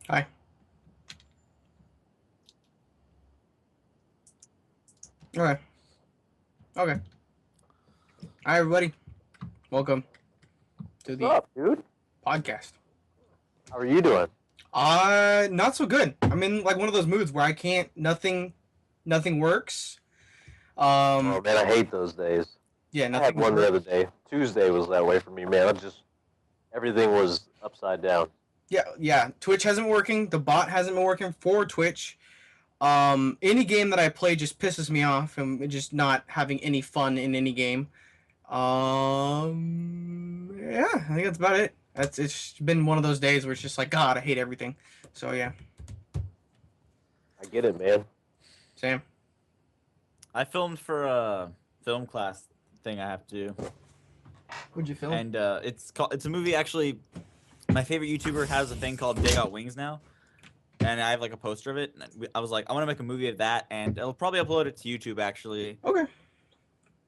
Hi. Okay. Okay. Hi, everybody. Welcome to What's the up, dude? podcast. How are you doing? Not so good. I'm in like one of those moods where I can't. Nothing works. Oh Um. man, I hate those days. Yeah. I had Nothing one the other works. day. Tuesday was that way for me, man. Everything was upside down. Yeah. Yeah. Twitch hasn't been working. The bot hasn't been working for Twitch. Any game that I play just pisses me off. I'm just not having any fun in any game. Yeah. I think that's about it. It's been one of those days where it's just like God, I hate everything. So yeah. I get it, man. Sam. I filmed for a film class thing I have to do, What'd you film? and it's a movie. Actually, my favorite YouTuber has a thing called They Got Wings now, and I have like a poster of it. And I was like, I want to make a movie of that, and I'll probably upload it to YouTube actually. Okay.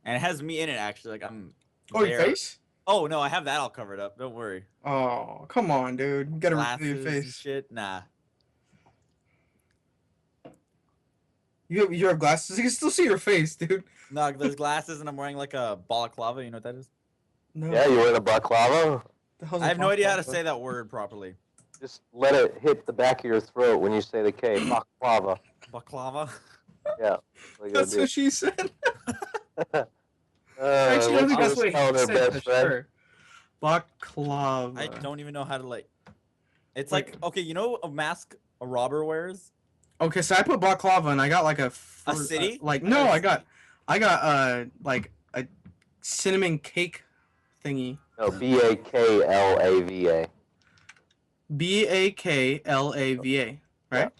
And it has me in it actually. Like I'm Oh, your there. face? Oh no, I have that all covered up. Don't worry. Oh, come on, dude. You gotta reveal your Glasses and face. shit. Nah. You have glasses. You can still see your face, dude. No, there's glasses, and I'm wearing like a balaclava. You know what that is? No. Yeah, you wearing a baklava? The hell's I a have no idea how to balaclava? say that word properly. Just let it hit the back of your throat when you say the K. Baklava. Baklava. Yeah. What you That's gotta what she said. do. Actually, I don't When think she that's was what he telling her said best for friend. sure. Baklava. I don't even know how to like. It's Wait. like okay, you know a mask a robber wears. Okay, so I put baklava and I got like A city? like I no, got a I got like a cinnamon cake thingy. No, Baklava. Baklava, Yeah. right?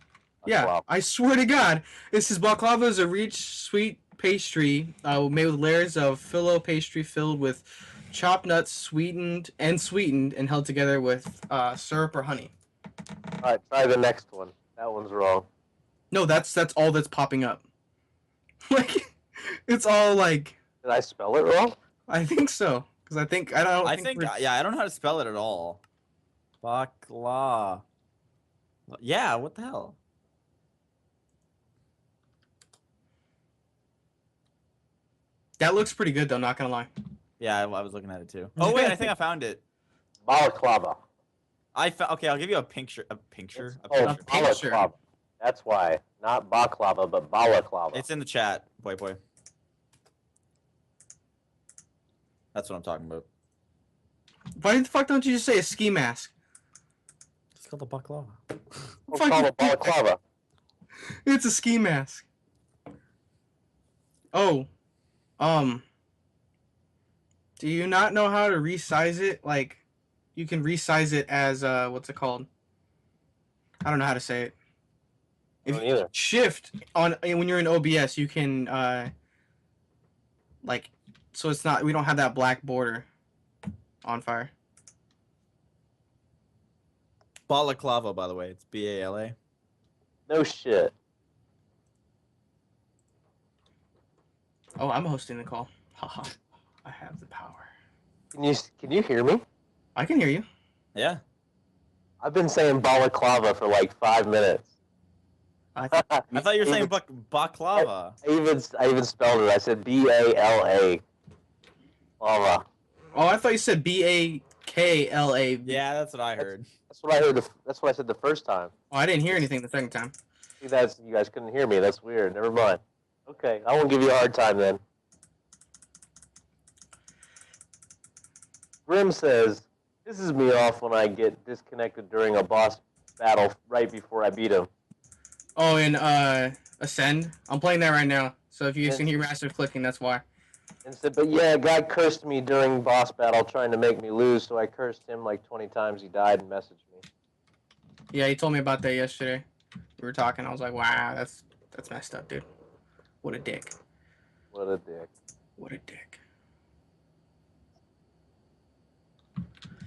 Yeah, Baklava. I swear to God, this is baklava is a rich sweet pastry made with layers of filo pastry filled with chopped nuts, sweetened and held together with syrup or honey. All right, try the next one. That one's wrong. No, that's all that's popping up. Like, it's all like Did I spell it wrong? I think so because I don't I think think we're yeah, I don't know how to spell it at all. Bakla. Yeah, what the hell? that looks pretty good though. Not gonna lie. Yeah, I was looking at it too. Oh wait, I think I found it. Balaclava. Okay, I'll give you a picture. A picture. A Oh, picture. picture. balaclava. That's why. Not baklava, but balaclava. It's in the chat, boy. That's what I'm talking about. Why the fuck don't you just say a ski mask? It's called the baklava. We'll call it balaclava. It's a ski mask. Oh, do you not know how to resize it? Like, you can resize it as what's it called? I don't know how to say it. If Don't you either. shift on when you're in OBS, you can like, so it's not we don't have that black border on fire. Balaclava, by the way, it's BALA. No shit. Oh, I'm hosting the call. Haha, I have the power. Can you hear me? I can hear you. Yeah. I've been saying balaclava for like 5 minutes. I I thought you were saying baklava. I even spelled it. I said Bala. Lava. Oh, I thought you said Bakla. Yeah, that's what I heard. That's what I heard. That's what I said the first time. Oh, I didn't hear anything the second time. See, you guys couldn't hear me. That's weird. Never mind. Okay, I won't give you a hard time then. Grim says, pisses me off when I get disconnected during a boss battle right before I beat him. Oh, in Ascend, I'm playing that right now. So if you can hear massive clicking, that's why. And said, but yeah, God cursed me during boss battle trying to make me lose, so I cursed him like 20 times. He died and messaged me. Yeah, he told me about that yesterday. We were talking. I was like, wow, that's messed up, dude. What a dick. What a dick. What a dick.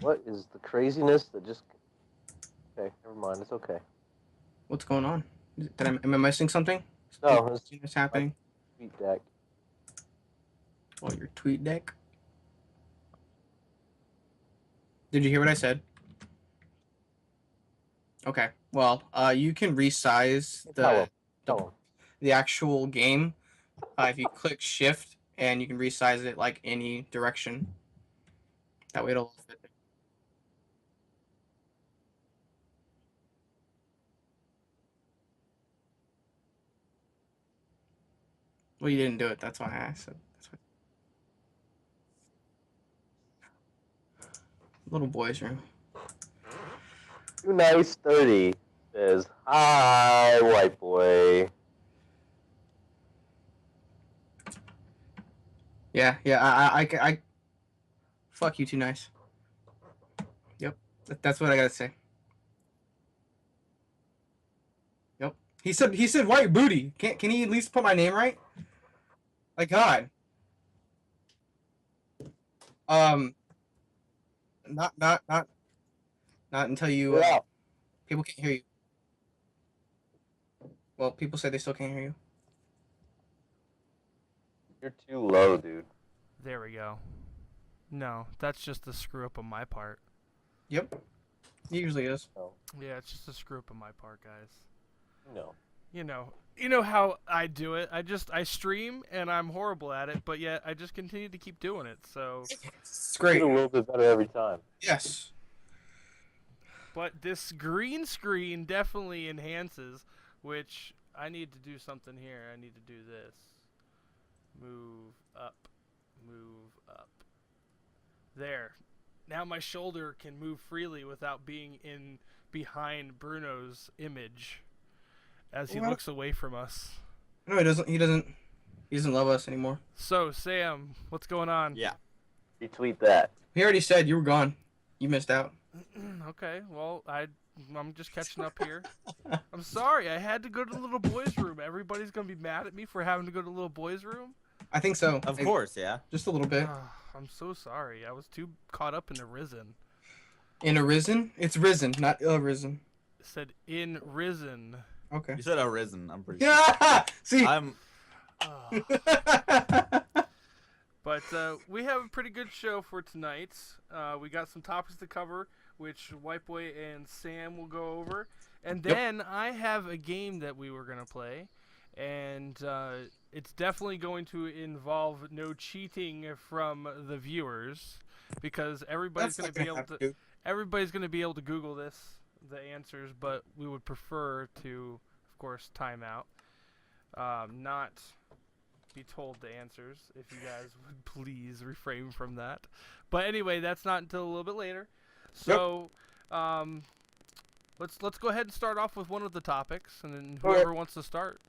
What is the craziness that just... Okay, never mind. It's okay. What's going on? Am I missing something? No, it's What's happening? tweet deck. Oh, your tweet deck. Did you hear what I said? Okay. Well, you can resize Tell him. the Tell him. the actual game if you click Shift, and you can resize it like any direction. That way it'll fit. Well, you didn't do it. That's why I asked. That's why. Little boy's room. Too nice 30 says, "Hi, white boy." Yeah, yeah. I fuck you, too nice. Yep. That's what I gotta say. Yep. He said white booty. Can he at least put my name right? Like God. Um. Not until you. Yeah. People can't hear you. Well, people say they still can't hear you. You're too low, dude. There we go. No, that's just a screw up on my part. Yep. He usually is. No. Yeah, it's just a screw up on my part, guys. No. You know how I do it. I stream and I'm horrible at it, but yet I just continue to keep doing it. So, It's You great. do a little bit better every time. Yes. but this green screen definitely enhances, which I need to do something here. I need to do this. Move up. Move up. There. Now my shoulder can move freely without being in behind Bruno's image as he Well- looks away from us. No, he doesn't. He doesn't love us anymore. So, Sam, what's going on? Yeah. Retweet that. He already said you were gone. You missed out. Okay, well, I'm just catching up here. I'm sorry, I had to go to the little boys' room. Everybody's gonna be mad at me for having to go to the little boys' room. I think so. Of course, yeah. Just a little bit. I'm so sorry. I was too caught up in the risen. In Arisen? It's risen, not arisen. It said in risen. Okay. You said arisen. I'm pretty sure. Yeah. See. I'm. But we have a pretty good show for tonight. We got some topics to cover, which White Boy and Sam will go over. And Yep. then I have a game that we were going to play. And it's definitely going to involve no cheating from the viewers, because everybody's going to be able to everybody's going to be able to Google the answers, but we would prefer to, of course, time out, not be told the answers. If you guys would please refrain from that. But anyway, that's not until a little bit later. So, let's go ahead and start off with one of the topics, and then whoever wants to start.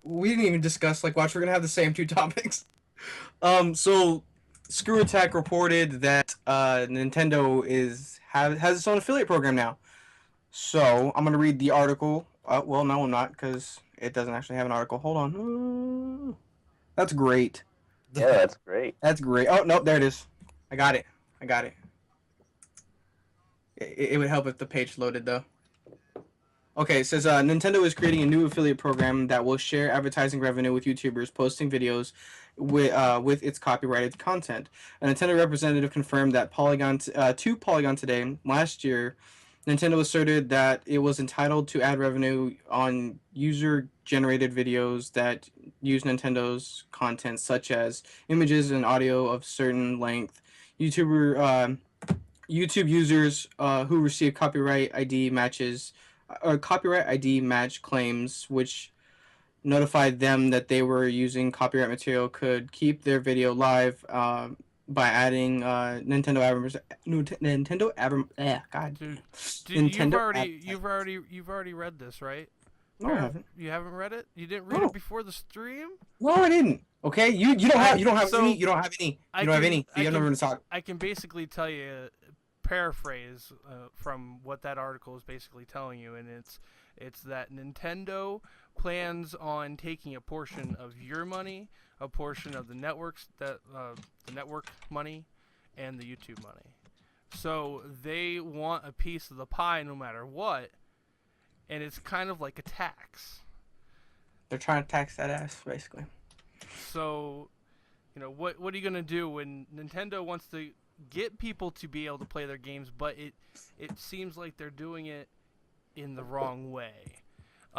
We didn't even discuss, like, watch, we're gonna have the same two topics. So Screw Attack reported that Nintendo has its own affiliate program now. So I'm gonna read the article. Well, no, I'm not, because it doesn't actually have an article. Hold on. That's great. Yeah, that's great. That's great. Oh, no, there it is. I got it. It would help if the page loaded, though. Okay, it says Nintendo is creating a new affiliate program that will share advertising revenue with YouTubers posting videos with its copyrighted content. A Nintendo representative confirmed that to Polygon today, last year, Nintendo asserted that it was entitled to ad revenue on user-generated videos that use Nintendo's content, such as images and audio of certain length. YouTube users who receive copyright ID match claims, which notified them that they were using copyright material, could keep their video live by adding Nintendo You've already read this, right? No, I haven't. You haven't read it? You didn't read No. it before the stream? No, I didn't. Okay, you don't have any. You don't have any. You I don't have can- any. I You have can- no room to talk. I can basically tell you, paraphrase from what that article is basically telling you, and it's that Nintendo plans on taking a portion of your money, a portion of the network money, and the YouTube money. So they want a piece of the pie no matter what, and it's kind of like a tax. They're trying to tax that ass, basically. So, what are you gonna do when Nintendo wants to get people to be able to play their games, but it seems like they're doing it in the wrong way.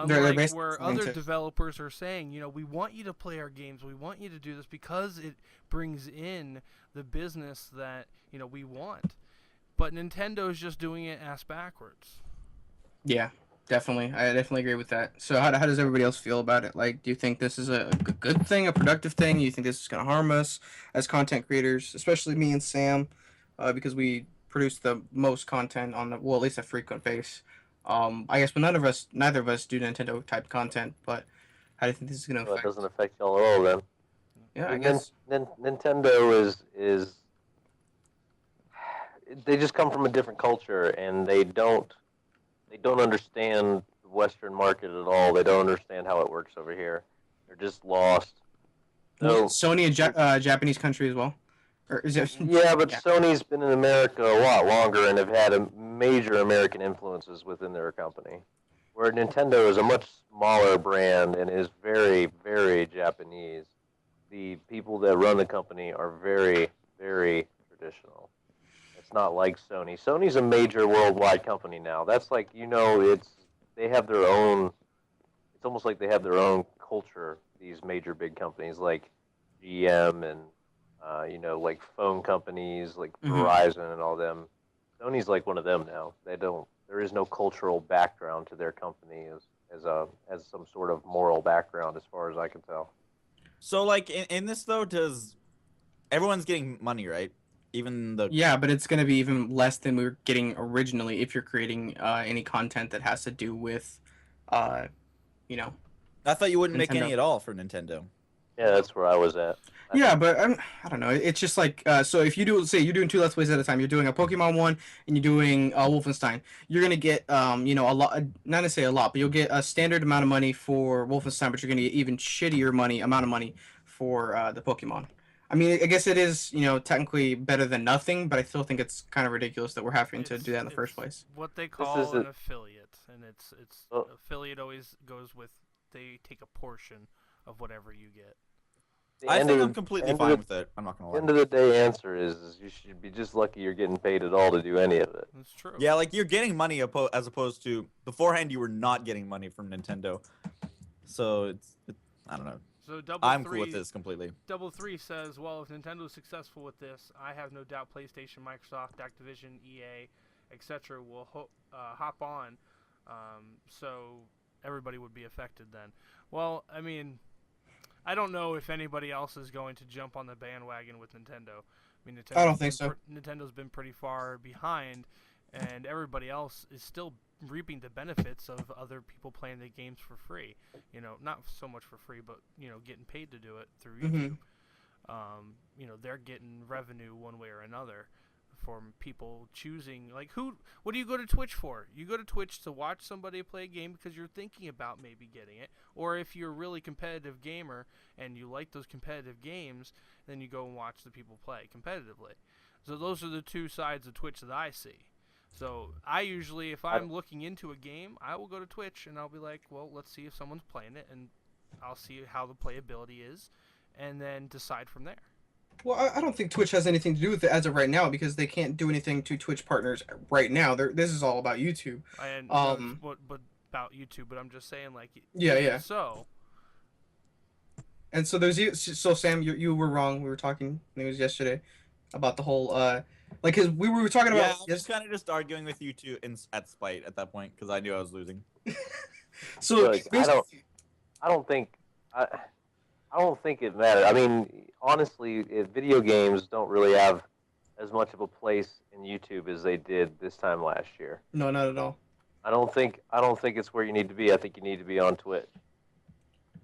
They're Unlike basically where trying other to- developers are saying, we want you to play our games, we want you to do this because it brings in the business that, we want. But Nintendo's just doing it ass backwards. Yeah, definitely. I definitely agree with that. So how does everybody else feel about it? Like, do you think this is a good thing, a productive thing? Do you think this is going to harm us as content creators, especially me and Sam, because we produce the most content on at least a frequent base. I guess, but neither of us do Nintendo type content. But how do you think this is going to Well, it affect? doesn't affect y'all at all then. Yeah, I mean, guess. Nintendo is they just come from a different culture, and they don't understand the Western market at all. They don't understand how it works over here. They're just lost. Well, So Sony a Japanese country as well, or is it? yeah, but Yeah. Sony's been in America a lot longer and have had a major American influences within their company. Where Nintendo is a much smaller brand and is very, very Japanese. The people that run the company are very, very traditional. It's not like Sony. Sony's a major worldwide company now. That's like, they have their own, it's almost like they have their own culture, these major big companies like GM and, like phone companies like Verizon and all them. Sony's like one of them now. There is no cultural background to their company as some sort of moral background as far as I can tell. So, like, in this, though, everyone's getting money, right? Even the... Yeah, but it's going to be even less than we were getting originally if you're creating any content that has to do with, I thought you wouldn't make Nintendo. any at all for Nintendo. Yeah, that's where I was at. Yeah, but I don't know. It's just like, so if you do, say you're doing 2 Let's Plays at a time, you're doing a Pokemon one and you're doing Wolfenstein, you're going to get, a lot, not necessarily a lot, but you'll get a standard amount of money for Wolfenstein, but you're going to get even shittier amount of money for the Pokemon. I mean, I guess it is, technically better than nothing, but I still think it's kind of ridiculous that we're having to do that in the first place. What they call an affiliate, and it's affiliate always goes with, they take a portion of whatever you get. I think I'm completely fine with it. I'm not gonna lie. End of the day, answer is you should be just lucky you're getting paid at all to do any of it. That's true. Yeah, like you're getting money as opposed to beforehand you were not getting money from Nintendo. So I don't know. So I'm cool with this completely. Double Three says, well, if Nintendo is successful with this, I have no doubt PlayStation, Microsoft, Activision, EA, etc. will hop on. So everybody would be affected then. Well, I mean, I don't know if anybody else is going to jump on the bandwagon with Nintendo. I mean, I don't think so. Nintendo's been pretty far behind, and everybody else is still reaping the benefits of other people playing the games for free. Not so much for free, but getting paid to do it through YouTube. They're getting revenue one way or another from people choosing, like, what do you go to Twitch for? You go to Twitch to watch somebody play a game because you're thinking about maybe getting it, or if you're a really competitive gamer and you like those competitive games, then you go and watch the people play competitively. So those are the two sides of Twitch that I see. So I usually, if I'm looking into a game, I will go to Twitch and I'll be like, well, let's see if someone's playing it, and I'll see how the playability is, and then decide from there. Well, I don't think Twitch has anything to do with it as of right now because they can't do anything to Twitch partners right now. This is all about YouTube. And but about YouTube, but I'm just saying, like, yeah. So. And so so Sam, you were wrong. We were talking. I think it was yesterday about the whole because we were talking about. Yeah, I was kind of just arguing with you two at spite at that point because I knew I was losing. So look, I don't think it matters. I mean, honestly, video games don't really have as much of a place in YouTube as they did this time last year. No, not at all. I don't think it's where you need to be. I think you need to be on Twitch.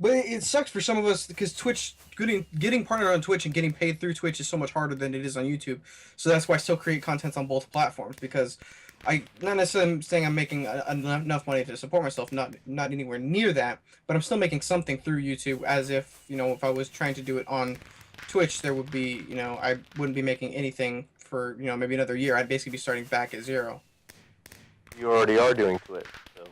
But it sucks for some of us because Twitch, getting partnered on Twitch and getting paid through Twitch is so much harder than it is on YouTube. So that's why I still create content on both platforms because not necessarily saying I'm making enough money to support myself, not anywhere near that, but I'm still making something through YouTube as if, if I was trying to do it on Twitch, there would be, I wouldn't be making anything for, maybe another year. I'd basically be starting back at zero. You already are doing Twitch, so.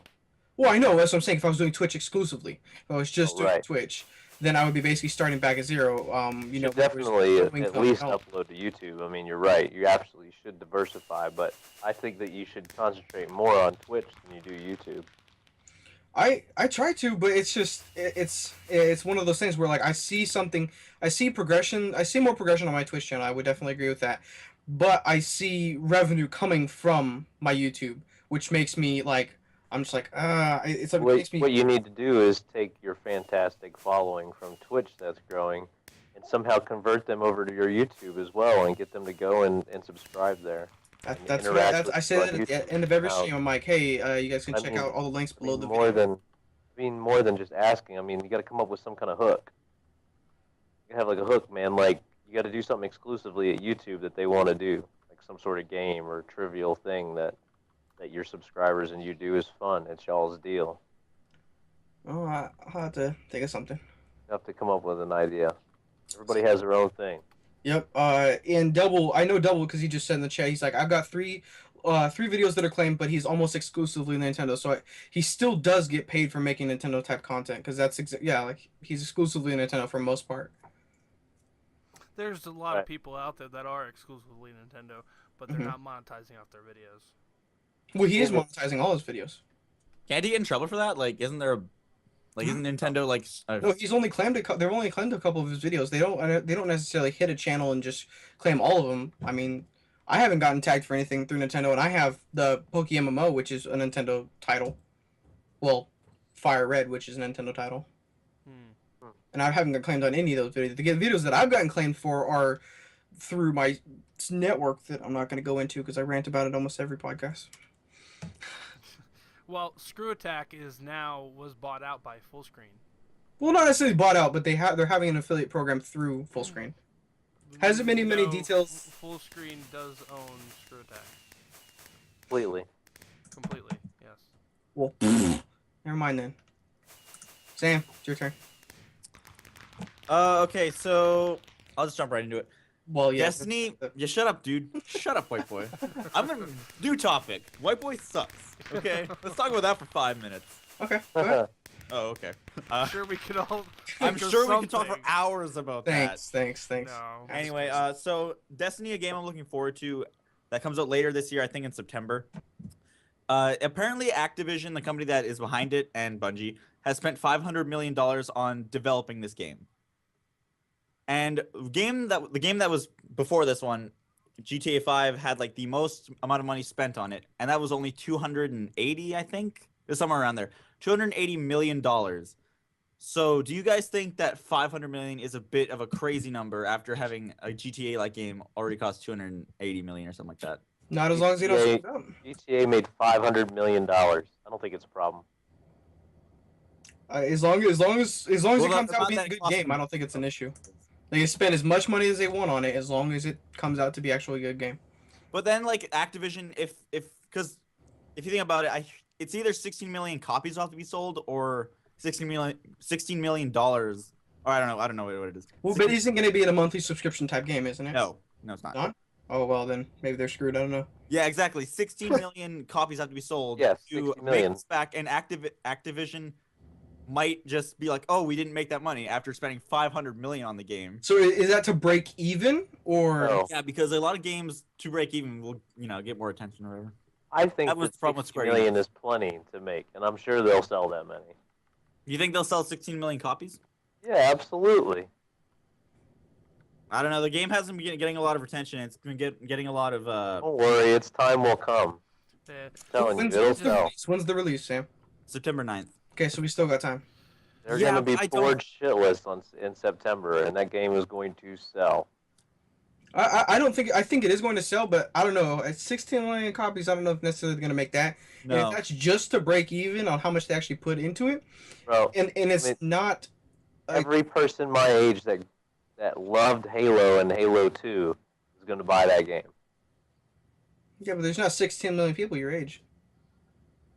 Well, I know, that's what I'm saying. If I was doing Twitch exclusively, if I was just doing Right. Twitch, then I would be basically starting back at zero. You know, should definitely with at income least help. upload to YouTube. I mean, you're right. You absolutely should diversify, but I think that you should concentrate more on Twitch than you do YouTube. I try to, but it's just it's one of those things where like I see something, I see progression, I see more progression on my Twitch channel. I would definitely agree with that, but I see revenue coming from my YouTube, which makes me like I'm just like it's like it makes me What you need to do is take your fantastic following from Twitch that's growing and somehow convert them over to your YouTube as well and get them to go and subscribe there. that's what I say that at the end of every stream. I'm like, hey, you guys can check out all the links below the video. More than just asking. I mean, you got to come up with some kind of hook. You have like a hook, man. Like you got to do something exclusively at YouTube that they want to do, like some sort of game or trivial thing that your subscribers and you do is fun. It's y'all's deal. Oh, I'll have to think of something. You have to come up with an idea. Everybody has their own thing. Yep. And Double, I know Double because he just said in the chat, he's like, I've got three videos that are claimed, but he's almost exclusively Nintendo. So he still does get paid for making Nintendo type content because that's like he's exclusively Nintendo for most part. There's a lot of people out there that are exclusively Nintendo, but they're not monetizing off their videos. Well, he is monetizing all his videos. Can't he get in trouble for that? Like, isn't Nintendo like? No, he's only claimed they've only claimed a couple of his videos. They don't necessarily hit a channel and just claim all of them. I mean, I haven't gotten tagged for anything through Nintendo, and I have the Poke MMO, which is a Nintendo title. Well, Fire Red, which is a Nintendo title. And I haven't got claimed on any of those videos. The videos that I've gotten claimed for are through my network that I'm not going to go into because I rant about it almost every podcast. Well, Screw Attack was bought out by Fullscreen. Well, not necessarily bought out, but they're having an affiliate program through Fullscreen. Hasn't many details. Fullscreen does own Screw Attack. Completely, yes. Well, never mind then. Sam, it's your turn. Okay, so I'll just jump right into it. Well, yeah. Destiny, you shut up, dude. Shut up, white boy. I'm gonna new topic. White boy sucks. Okay, let's talk about that for 5 minutes. Okay. Go ahead. Oh, okay. I'm sure we could all. I'm sure we could talk for hours about that. Thanks. No. Anyway, so Destiny, a game I'm looking forward to, that comes out later this year, I think in September. Apparently, Activision, the company that is behind it, and Bungie has spent $500 million on developing this game. And the game that was before this one, GTA 5, had like the most amount of money spent on it, and that was only 280, I think, somewhere around there, $280 million. So, do you guys think that 500 million is a bit of a crazy number after having a GTA-like game already cost 280 million or something like that? Not as long as you don't screw it up. GTA made $500 million. I don't think it's a problem. As long as it comes out being a good game, I don't think it's an issue. They can spend as much money as they want on it, as long as it comes out to be actually a good game. But then, like Activision, because if you think about it, it's either 16 million copies have to be sold or $16 million. Or I don't know what it is. Well, but it isn't going to be in a monthly subscription type game, isn't it? No, it's not. Not? Oh well, then maybe they're screwed. I don't know. Yeah, exactly. 16 million copies have to be sold. Yes, to 60 million. make this back, and Activision might just be like, oh, we didn't make that money after spending 500 million on the game. So is that to break even, or? No. Yeah, because a lot of games to break even will, get more attention or whatever. I think that was the problem with 60 Square million Enix. is plenty to make, and I'm sure they'll sell that many. You think they'll sell 16 million copies? Yeah, absolutely. I don't know. The game hasn't been getting a lot of attention. It's been getting a lot of. Don't worry, its time will come. Yeah. I'm telling you, it'll sell. When's the release, Sam? September 9th. Okay, so we still got time. They're Yeah, going to be I don't- board shitless in September, and that game is going to sell. I don't think I think it is going to sell, but I don't know. At 16 million copies, I don't know if necessarily they're going to make that. And No. if that's just to break even on how much they actually put into it, Bro, and it's not. every person my age that loved Halo and Halo 2 is going to buy that game. Yeah, but there's not 16 million people your age.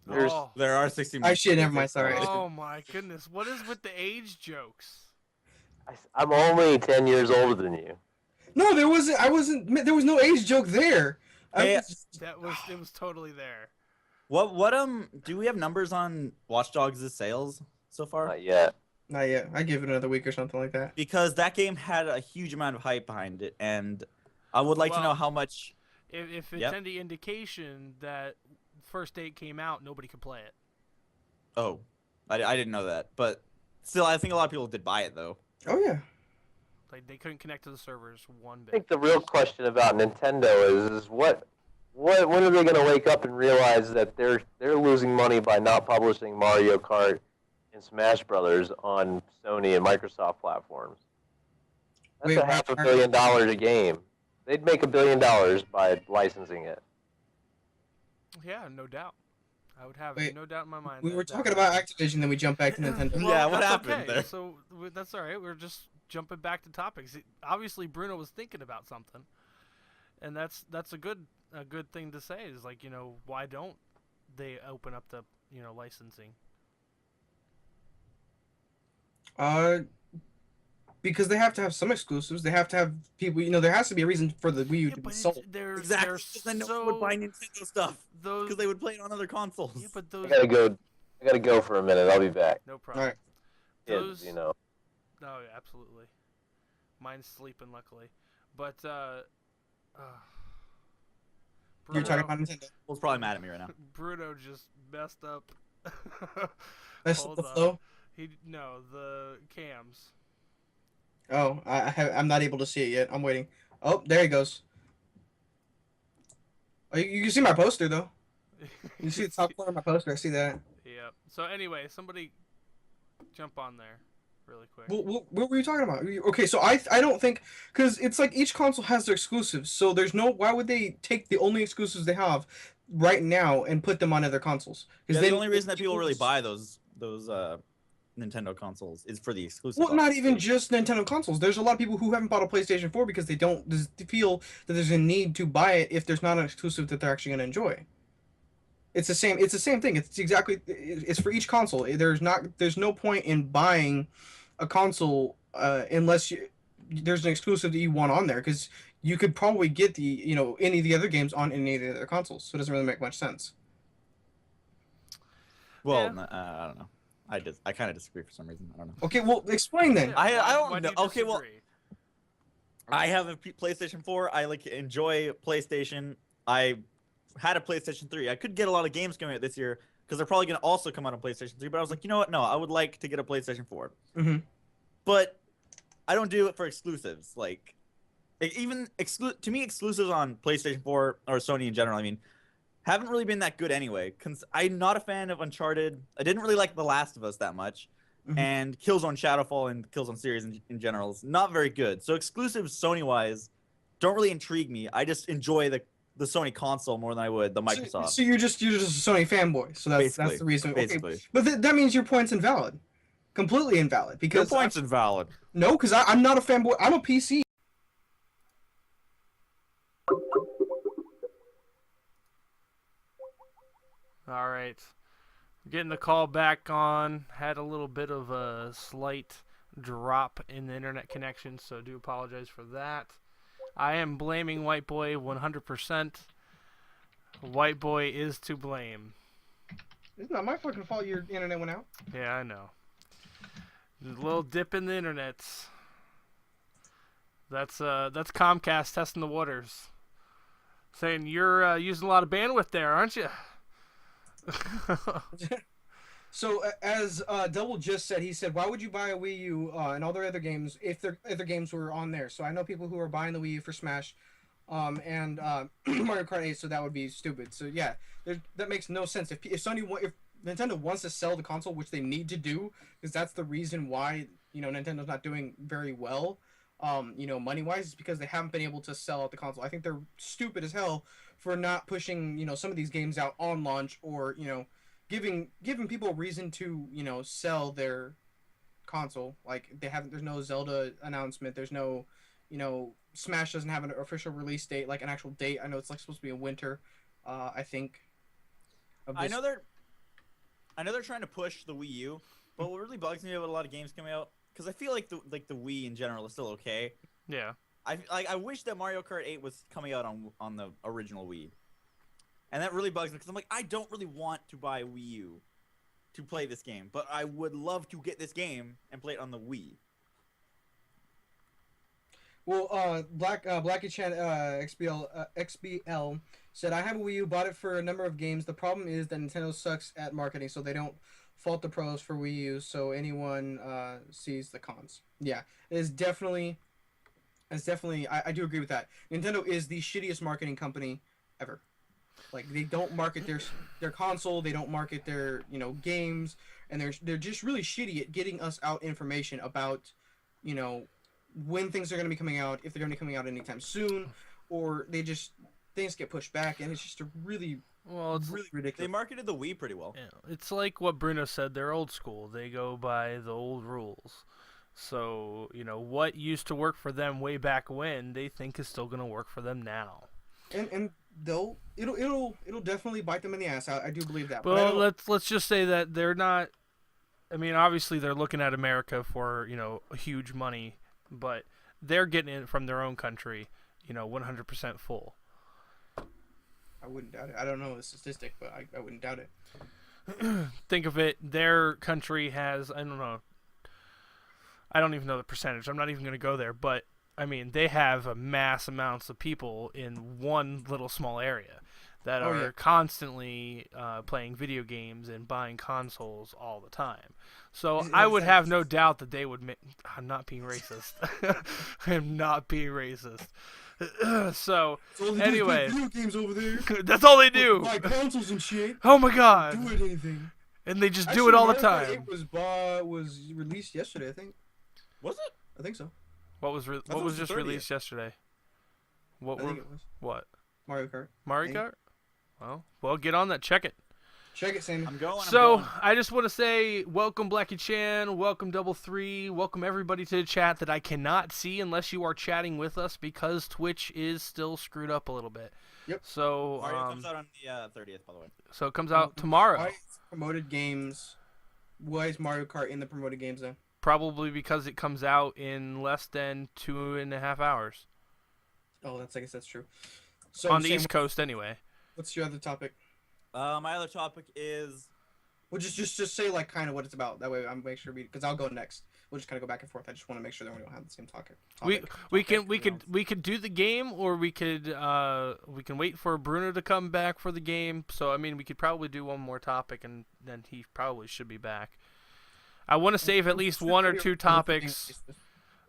There's- Oh. There are 16 million. Shit, never mind. Sorry. Oh my goodness! What is with the age jokes? I'm only 10 years older than you. No, there wasn't. I wasn't. There was no age joke there. Hey, It was totally there. What do we have numbers on Watch Dogs' sales so far? Not yet. Not yet. I give it another week or something like that. because that game had a huge amount of hype behind it, and I would like to know Well, how much. If it's Yep. any indication that first date came out, nobody could play it. Oh, I didn't know that, but still, I think a lot of people did buy it though. Oh yeah. Like they couldn't connect to the servers one I bit. think the real question about Nintendo is what when are they going to wake up and realize that they're losing money by not publishing Mario Kart and Smash Brothers on Sony and Microsoft platforms? That's Wait, a $500 million a game. They'd make $1 billion by licensing it. Yeah, no doubt. I would have Wait, no doubt in my mind. We that were that talking would about happen. Activision, then we jumped back to Nintendo. Well, Yeah, what that's happened okay. there? So that's all right. We're just jumping back to topics. Obviously, Bruno was thinking about something, and that's a good thing to say. Is like, why don't they open up the licensing? Because they have to have some exclusives. They have to have people. There has to be a reason for the Wii U Yeah, to be but sold. they're Exactly, because then no one would buy Nintendo stuff those. because they would play it on other consoles. Yeah, but I those. gotta go for a minute. I'll be back. No All problem. right. Those. Kids, Oh, yeah, absolutely. Mine's sleeping, luckily. But You're talking Bruno- about Nintendo. Will's probably mad at me right now. Bruno just messed up. That's Hold the on. flow. No, the cams. Oh, I'm not able to see it yet. I'm waiting. Oh, there he goes. Oh, you can see my poster though. You see the top corner of my poster. I see that. Yep. So anyway, somebody jump on there really quick. What were you talking about? Okay, so I don't think, because it's like each console has their exclusives, so there's no, why would they take the only exclusives they have right now and put them on other consoles? Yeah, Because the only reason that people really buy those Nintendo consoles is for the exclusive. Well, not even just Nintendo consoles. There's a lot of people who haven't bought a PlayStation 4 because they don't feel that there's a need to buy it if there's not an exclusive that they're actually going to enjoy. It's the same. It's the same thing. It's exactly. It's for each console. There's no point in buying a console unless there's an exclusive that you want on there, because you could probably get any of the other games on any of the other consoles. So it doesn't really make much sense. Well, Yeah. I don't know. I kind of disagree for some reason. I don't know. Okay, well, explain then. Yeah, I don't why do know. you Okay, well, disagree? I have a PlayStation 4. I enjoy PlayStation. I had a PlayStation 3. I could get a lot of games coming out this year because they're probably going to also come out on PlayStation 3. But I was like, you know what? No, I would like to get a PlayStation 4. Mm-hmm. But I don't do it for exclusives. Even to me, exclusives on PlayStation 4 or Sony in general, I mean, haven't really been that good anyway. I'm not a fan of Uncharted. I didn't really like The Last of Us that much. Mhm. And Killzone Shadowfall and Killzone series in general is not very good. So exclusives Sony-wise don't really intrigue me. I just enjoy the Sony console more than I would the Microsoft. So you're just a Sony fanboy. So that's the reason. Basically. Okay. But that means your point's invalid. Completely invalid. Your Because point's invalid. no, because I'm not a fanboy. I'm a PC. All right. Getting the call back on. Had a little bit of a slight drop in the internet connection, so do apologize for that. I am blaming White Boy 100%. White Boy is to blame. It's not my fucking fault your internet went out. Yeah, I know. There's a little dip in the internet. That's Comcast testing the waters. Saying you're using a lot of bandwidth there, aren't you? So as Double just said, he said, why would you buy a Wii U and all their other games if their other games were on there? So I know people who are buying the Wii U for Smash and Mario Kart 8, so that would be stupid. So yeah, that makes no sense. If Nintendo wants to sell the console, which they need to do, because that's the reason why Nintendo's not doing very well, money wise, is because they haven't been able to sell out the console. I think they're stupid as hell for not pushing some of these games out on launch, or giving people a reason to sell their console. Like there's no Zelda announcement. There's no Smash doesn't have an official release date, like an actual date. I know it's supposed to be in winter. I think. I know they're trying to push the Wii U, but what really bugs me about a lot of games coming out, because I feel like the Wii in general is still okay. Yeah. I wish that Mario Kart 8 was coming out on the original Wii, and that really bugs me because I'm like, I don't really want to buy a Wii U. to play this game, but I would love to get this game and play it on the Wii. Well, Blackie Chan XBL said, I have a Wii U, bought it for a number of games. The problem is that Nintendo sucks at marketing, so they don't fault the pros for Wii U, so anyone sees the cons. Yeah, it's definitely, I do agree with that. Nintendo is the shittiest marketing company ever. Like, they don't market their console, they don't market their, games, and they're just really shitty at getting us out information about, when things are going to be coming out, if they're going to be coming out anytime soon, or things get pushed back, and it's just a really ridiculous. They marketed the Wii pretty well. Yeah, it's like what Bruno said. They're old school. They go by the old rules. So what used to work for them way back when, they think is still going to work for them now. And though it'll definitely bite them in the ass. I do believe that. Well, let's just say that they're not. I mean, obviously they're looking at America for huge money. But they're getting it from their own country, 100% full. I wouldn't doubt it. I don't know the statistic, but I wouldn't doubt it. Think of it. Their country has, I don't know. I don't even know the percentage. I'm not even going to go there. But, I mean, they have mass amounts of people in one little small area that are constantly playing video games and buying consoles all the time. So I would have no doubt that they would. I'm not being racist. I am not being racist. So anyway, video games over there. That's all they do. Buy consoles and shit. Oh my god. Do it anything. And they just do it all the time. It was released yesterday, I think. Was it? I think so. What was just released yesterday? I think it was. What? Mario Kart. Mario Kart? Well, get on that. Check it. Check it, Sam. I'm going. I just want to say welcome Blackie Chan, welcome Double Three, welcome everybody to the chat that I cannot see unless you are chatting with us because Twitch is still screwed up a little bit. Yep. So Mario comes out on the 30th, by the way. So it comes out tomorrow. Why is promoted games? Why is Mario Kart in the promoted games then? Probably because it comes out in less than 2.5 hours. Oh, I guess that's true. So on the East Coast, anyway. What's your other topic? My other topic is. Well, just say like kind of what it's about. That way, I'm make sure because I'll go next. We'll just kind of go back and forth. I just want to make sure that we don't have the same topic. We could do the game, or we can wait for Bruno to come back for the game. So I mean, we could probably do one more topic, and then he probably should be back. I want to save at least one or two topics.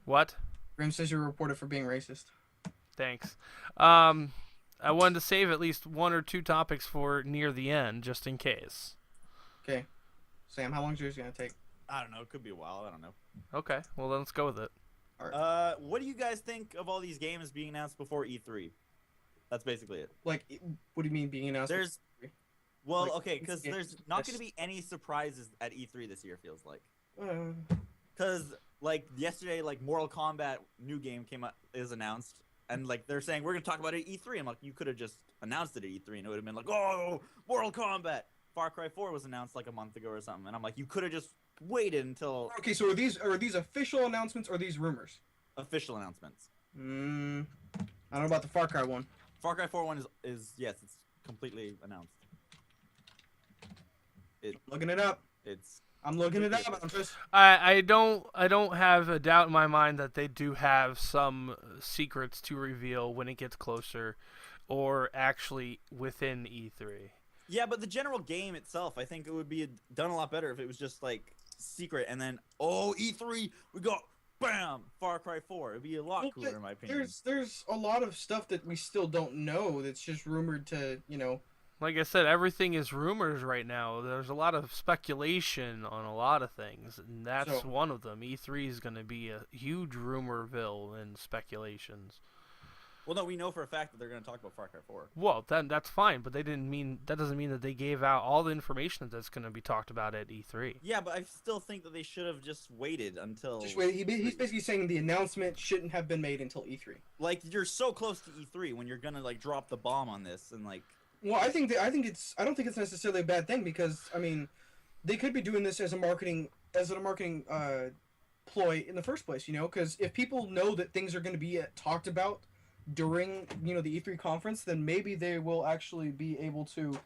What? Grim says you're reported for being racist. Thanks. I wanted to save at least one or two topics for near the end, just in case. Okay. Sam, how long is yours going to take? I don't know. It could be a while. I don't know. Okay. Well, then let's go with it. All right. What do you guys think of all these games being announced before E3? That's basically it. Like, what do you mean being announced? Because there's not going to be any surprises at E3 this year, feels like. Because, yesterday, Mortal Kombat new game is announced. And, they're saying, we're going to talk about it at E3. I'm like, you could have just announced it at E3, and it would have been like, oh, Mortal Kombat. Far Cry 4 was announced, a month ago or something. And I'm like, you could have just waited until... Okay, so are these official announcements or are these rumors? Official announcements. I don't know about the Far Cry one. Far Cry 4 one is yes, it's completely announced. Looking it up. I'm looking it up. I don't have a doubt in my mind that they do have some secrets to reveal when it gets closer, or actually within E3. Yeah, but the general game itself, I think it would be done a lot better if it was just secret, and then E3 we got bam Far Cry 4. It'd be a lot cooler in my opinion. There's a lot of stuff that we still don't know that's just rumored to Like I said, everything is rumors right now. There's a lot of speculation on a lot of things, and that's one of them. E3 is going to be a huge rumorville and speculations. Well, no, we know for a fact that they're going to talk about Far Cry 4. Well, that's fine, but that doesn't mean that they gave out all the information that's going to be talked about at E3. Yeah, but I still think that they should have just waited until... Just wait. He's basically saying the announcement shouldn't have been made until E3. You're so close to E3 when you're going to, drop the bomb on this and, Well, I don't think it's necessarily a bad thing because, I mean, they could be doing this as a marketing ploy in the first place, because if people know that things are going to be talked about during, the E3 conference, then maybe they will actually be able to,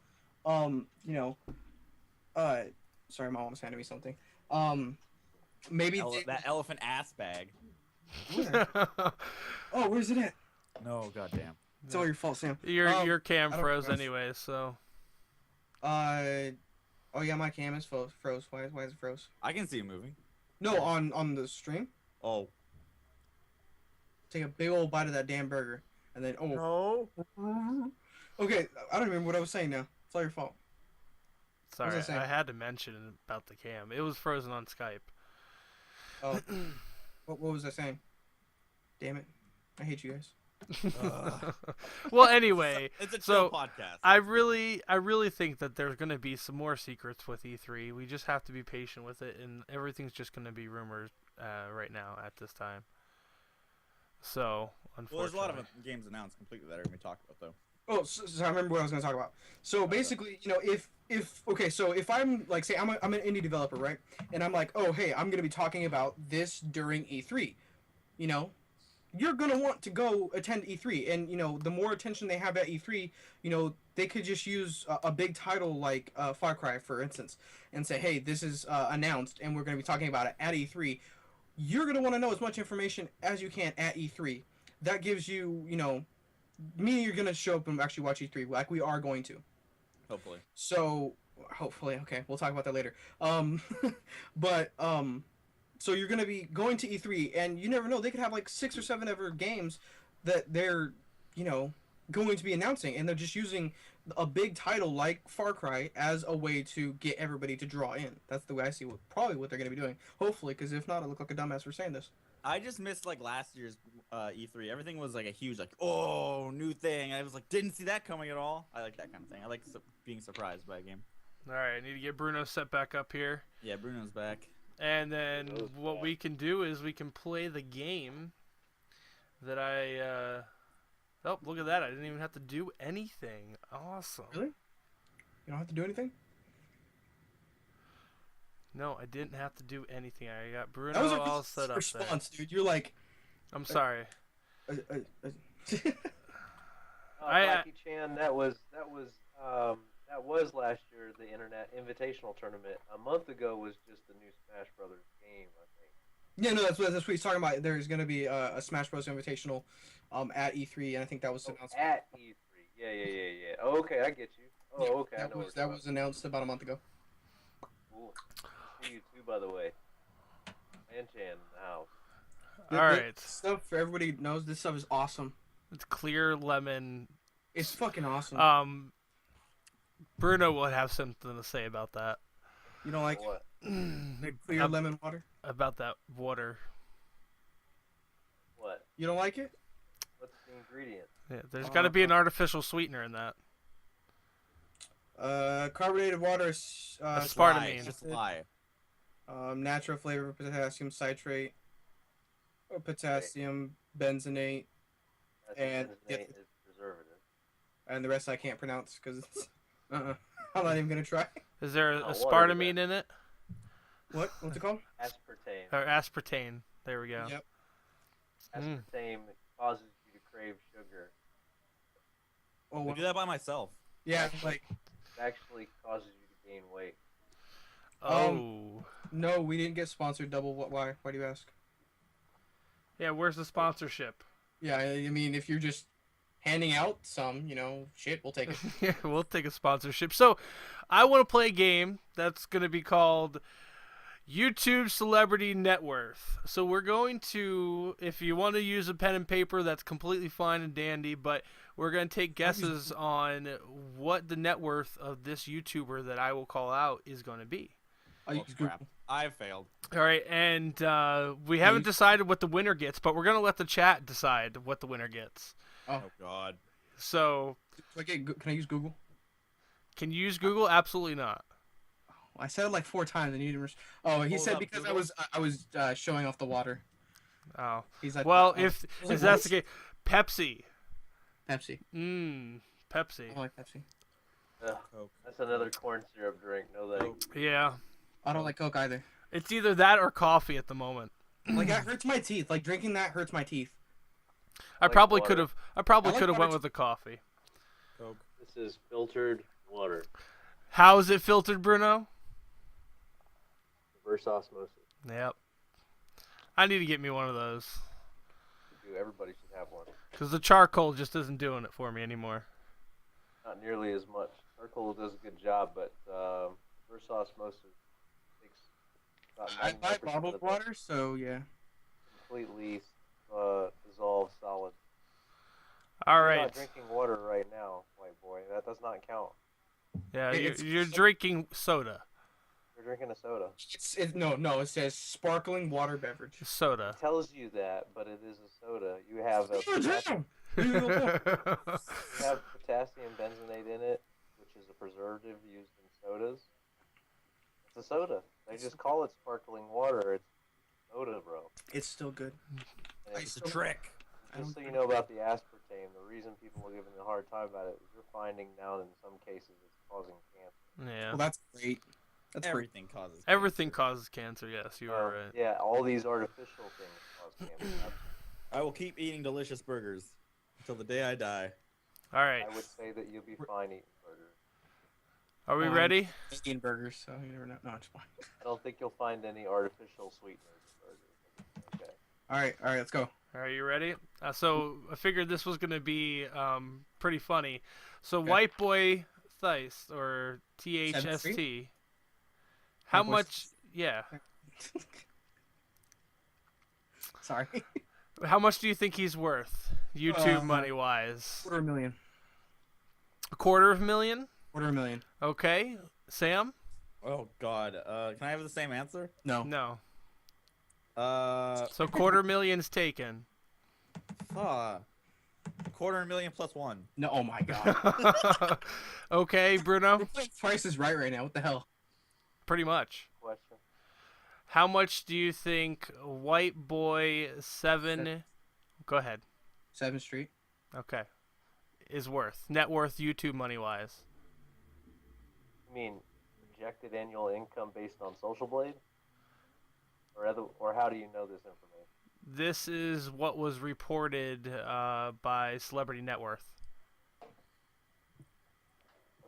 Sorry, my mom was handing me something. Maybe That elephant ass bag. where? Oh, where's it at? No, goddamn. It's all your fault, Sam. Your cam I don't froze know. anyway, so. Oh yeah, my cam is froze. Why is it froze? I can see it moving. No, on the stream. Oh. Take a big old bite of that damn burger, and then No. Okay, I don't remember what I was saying now. It's all your fault. Sorry, was I saying? I had to mention about the cam. It was frozen on Skype. Oh, what was I saying? Damn it! I hate you guys. Well, anyway, It's a so chill podcast. I really think that there's going to be some more secrets with E3. We just have to be patient with it, and everything's just going to be rumors right now at this time. So, unfortunately. Well, there's a lot of games announced completely that are going to be talked about, though. Oh, so I remember what I was going to talk about. So basically, if I'm like, say I'm an indie developer, right? And I'm like, oh, hey, I'm going to be talking about this during E3. You know, you're going to want to go attend E3, and the more attention they have at E3, they could just use a big title like Far Cry, for instance, and say, hey, this is announced, and we're going to be talking about it at E3. You're going to want to know as much information as you can at E3. That gives you, me, you're going to show up and actually watch E3, like we are going to. Hopefully. So, hopefully, okay, we'll talk about that later. So you're going to be going to E3, and you never know, they could have like 6 or 7 ever games that they're, going to be announcing, and they're just using a big title like Far Cry as a way to get everybody to draw in. That's the way I see probably what they're going to be doing. Hopefully, because if not, I look like a dumbass for saying this. I just missed like last year's E3. Everything was like a huge new thing. I was like, didn't see that coming at all. I like that kind of thing. I like being surprised by a game. All right, I need to get Bruno set back up here. Yeah, Bruno's back. And then what we can do is we can play the game that I oh, look at that. I didn't even have to do anything. Awesome. Really? You don't have to do anything? No, I didn't have to do anything. I got Bruno That was a all set up response, there. dude. You're like... I'm sorry. Blackie Chan, that was last year, the Internet Invitational Tournament. A month ago was just the new Smash Brothers game, I think. Yeah, no, that's what he's talking about. There's going to be a Smash Bros. Invitational at E3, and I think that was announced. At E3. Yeah. Oh, okay, I get you. Oh, Yeah, okay, I know that was announced about a month ago. Cool. See you too, by the way. And Chan in the house. All right. Stuff for everybody knows. This stuff is awesome. It's clear lemon. It's fucking awesome. Bruno will have something to say about that. You don't like What? clear lemon water? About that water. What? You don't like it? What's the ingredient? Yeah, there's got to be an artificial sweetener in that. Carbonated water is Aspartame. Just lie. natural flavor, potassium citrate, or potassium benzenate, That's And is preservative. and the rest I can't pronounce because it's. I'm not even gonna try. Is there Oh, water, aspartame in it? What's it called? Aspartame. Or aspartame. There we go. Yep. Aspartame causes you to crave sugar. Oh, I well, do that by myself. yeah, like It actually causes you to gain weight. Oh. no, we didn't get sponsored. Double. Why? Why do you ask? Yeah, where's the sponsorship? Yeah, I mean, if you're just handing out some, shit, we'll take it. Yeah, we'll take a sponsorship. So, I want to play a game that's going to be called YouTube Celebrity Net Worth. So we're going to, if you want to use a pen and paper, that's completely fine and dandy, but we're going to take guesses on what the net worth of this YouTuber that I will call out is going to be. I use crap. Google. I failed. All right, and we haven't decided what the winner gets, but we're going to let the chat decide what the winner gets. Oh, God. So, Can I use Google? can you use Google? Absolutely not. I said it like 4 times and you didn't. He Hold said up, because Google. I was showing off the water. Oh. He's like, Well, oh. if What? that's the case, Pepsi. Pepsi. Pepsi. I don't like Pepsi. Ugh, Coke. that's another corn syrup drink. No thanks. Yeah. I don't like Coke either. It's either that or coffee at the moment. Like that hurts my teeth. Like drinking that hurts my teeth. I like probably water. could have. I probably I like could have water went with the coffee. Coke. This is filtered water. How is it filtered, Bruno? reverse osmosis. Yep. I need to get me one of those. Everybody should have one. Because the charcoal just isn't doing it for me anymore. Not nearly as much. Charcoal does a good job, but reverse osmosis takes about I buy 99% bottled of the water, so yeah. completely dissolved solid. All You're right. not drinking water right now, white boy. That does not count. Yeah, It's- you're drinking soda. You're drinking a soda. No. It says sparkling water beverage. Soda. It tells you that, but it is a soda. You have a potassium benzoate in it, which is a preservative used in sodas. It's a soda. They just call it sparkling water. It's soda, bro. It's still good. And It's a trick. just so you know about the aspartame, the reason people are giving a hard time about it is you're finding now in some cases it's causing cancer. Yeah. Well, that's great. That's great. Everything causes. Everything cancer. causes cancer. Yes, you are right. Yeah, all these artificial things cause cancer. I will keep eating delicious burgers until the day I die. All right. I would say that you'll be fine eating burgers. Are we ready? Vegan burgers, so you never know. No, it's fine. I don't think you'll find any artificial sweeteners in burgers. Okay. All right, let's go. All right, you ready? So I figured this was gonna be pretty funny. So Okay. White Boy Thice or THST. How White Boy much? Yeah. Sorry. How much do you think he's worth, YouTube Uh, money wise? $250,000. $250,000. $250,000. Okay, Sam. Oh God. Can I have the same answer? No. No. So So $250,000's taken. $250,000 plus one. No. Oh my God. Okay, Bruno. We're playing Price is Right now. What the hell? Pretty much. Question. How much do you think White Boy 7? Go ahead. 7th Street. Okay. Is worth net worth YouTube money wise? You mean projected annual income based on Social Blade? Or how do you know this information? This is what was reported by Celebrity Net Worth.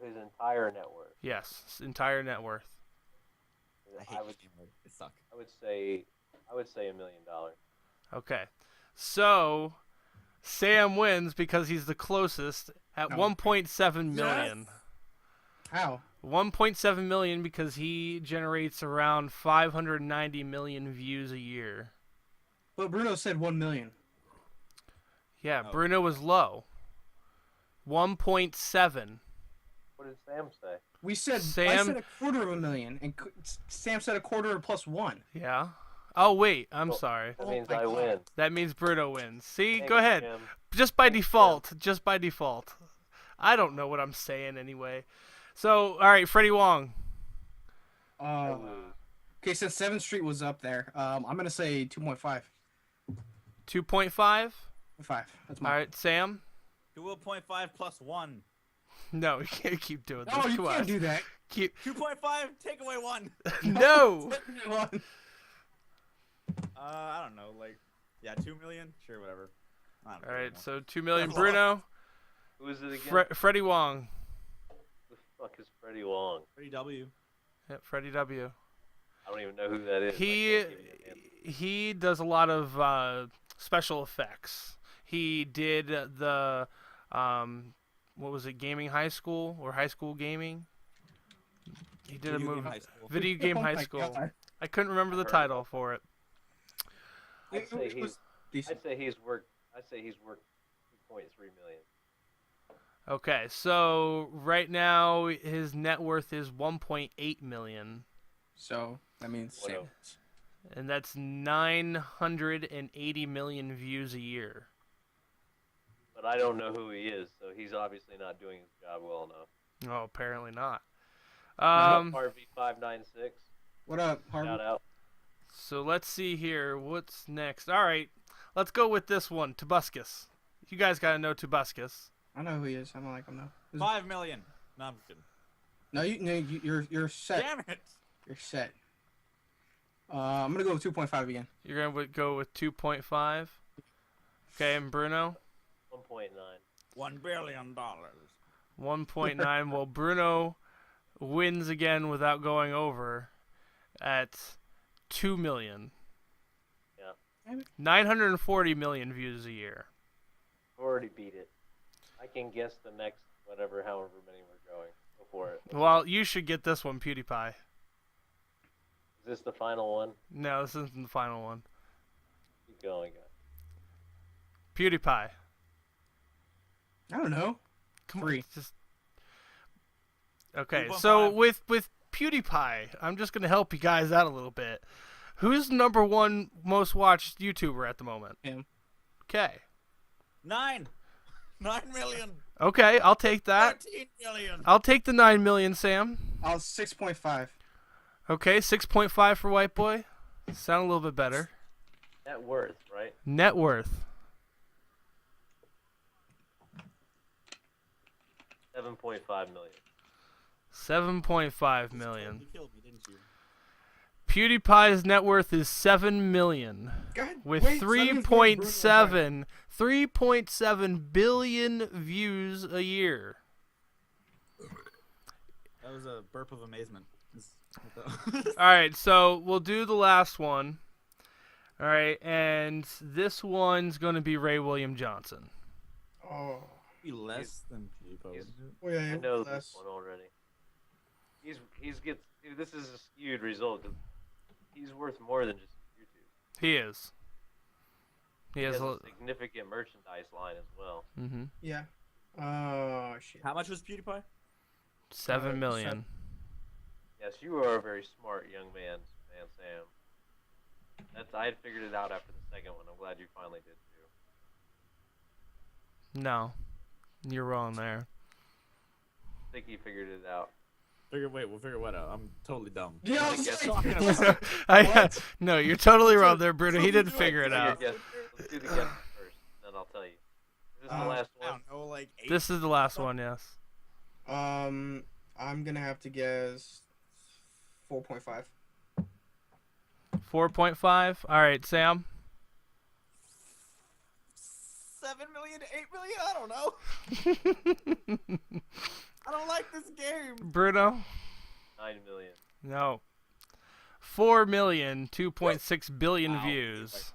His entire net worth. Yes, entire net worth. I hate I would, it suck. I would say $1 million. Okay. So Sam wins because he's the closest at No. 1.7 million. How? 1.7 million because he generates around 590 million views a year. But Bruno said 1 million. Yeah, Oh. Bruno was low. 1.7. What did Sam say? We said I Sam- said $250,000, and Sam said $250,000 plus 1. Yeah. Oh wait, I'm Well- sorry. That Oh means my I God. win. That means Bruno wins. See, Thanks, go ahead. Jim. Just by Thanks, default. Just by default. I don't know what I'm saying anyway. So, all right, Freddie Wong. I Uh, lose. okay, since 7th Street was up there, I'm gonna say 2.5. 2.5. 5. That's All my. right, Sam. 2.5 plus one. No, you can't keep doing this. No, you Come can't on. do that. Keep. 2.5. Take away one. No. I don't know. Like, yeah, 2 million. Sure, whatever. I don't All right, know. so 2 million. Bruno. Who is it again? Freddie Wong. Who the fuck is Freddie Wong? Freddie W. Yep, Freddie W. I don't even know who that is. I He can't give you an answer. he does a lot of special effects. He did the what was it, Gaming High School or High School Gaming? He did a Video Game movie. High School. Video Game Oh High my School. God. I couldn't remember the Heard of title it. for it. I'd say It he's. was decent. I'd say he's worth 2.3 million. Okay, so right now his net worth is 1.8 million, So that means What Sam. else? and that's 980 million views a year. But I don't know who he is, so he's obviously not doing his job well enough. Oh, apparently not. Harvey 596. What up, Shout Harvey? out. So let's see here. What's next? All right, let's go with this one, Tobuscus. You guys gotta know Tobuscus. I know who he is. I don't like him though. 5 million. No, I'm kidding. No, you're set. Damn it. You're set. I'm gonna go with 2.5 again. You're gonna go with 2.5. Okay, and Bruno, 1.9. $1 billion. 1.9. Well, Bruno wins again without going over at 2 million. Yeah. 940 million views a year. Already beat it. I can guess the next however many we're going. Go for it. Well, you should get this one, PewDiePie. Is this the final one? No, this isn't the final one. Keep going, guys. PewDiePie. I don't know. Come Three. on, just... Okay, 3.5. so with PewDiePie, I'm just gonna help you guys out a little bit. Who's number one most watched YouTuber at the moment? Him. Okay. 9 million. Okay, I'll take that. 13 million. I'll take the 9 million, Sam. I was 6.5. Okay, 6.5 for White Boy. Sound a little bit better. Net worth, right? Net worth. 7.5 million. 7.5 million. You killed me, didn't you? PewDiePie's net worth is 7 million. God, With wait, 3.7 billion views a year. That was a burp of amazement. Alright, so we'll do the last one. Alright, and this one's going to be Raywilliamjohnson. Oh. Be less than PewDiePie. Oh, yeah, I it know was this less. one already. This is a skewed result. He's worth more than just YouTube. He is. He He has has a... a significant merchandise line as well. Mm-hmm. Yeah. Oh, shit. How much was PewDiePie? 7 million. Yes, you are a very smart young man, Sam. I had figured it out after the second one. I'm glad you finally did too. No. You're wrong there. I think he figured it out. We'll figure what out. I'm totally dumb. Yeah, I I was guess- like, No, you're totally wrong there, Bruno. He didn't figure it out. Let's do the guess first, then I'll tell you. Is this the last I one? don't know, like 8. This is the last one, yes. I'm gonna have to guess 4.5. 4.5. All right, Sam. 7 million, 8 million. I don't know. I don't like this game. Bruno. 9 million. No. 4 million, 2.6 billion Wow. views.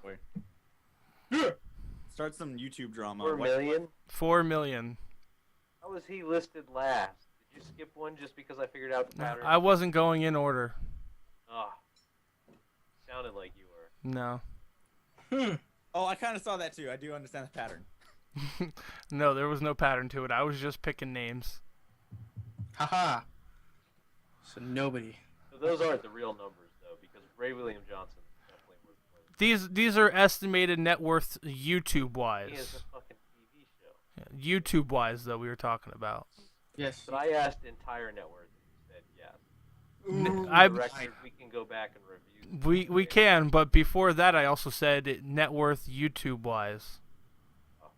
Start some YouTube drama. 4 million? 4 million. How was he listed last? Did you skip one just because I figured out the pattern? I wasn't going in order. Oh, sounded like you were. No. Oh, I kind of saw that too. I do understand the pattern. No, there was no pattern to it. I was just picking names. Haha. So nobody. So those aren't the real numbers though, because Raywilliamjohnson is definitely worth more. These are estimated net worth YouTube He has wise. a fucking TV show. YouTube wise though we were talking about. Yes. But I asked entire net worth, and you said yes. Ooh, I- For the record, we can go back and review. We can, but before that I also said net worth YouTube wise.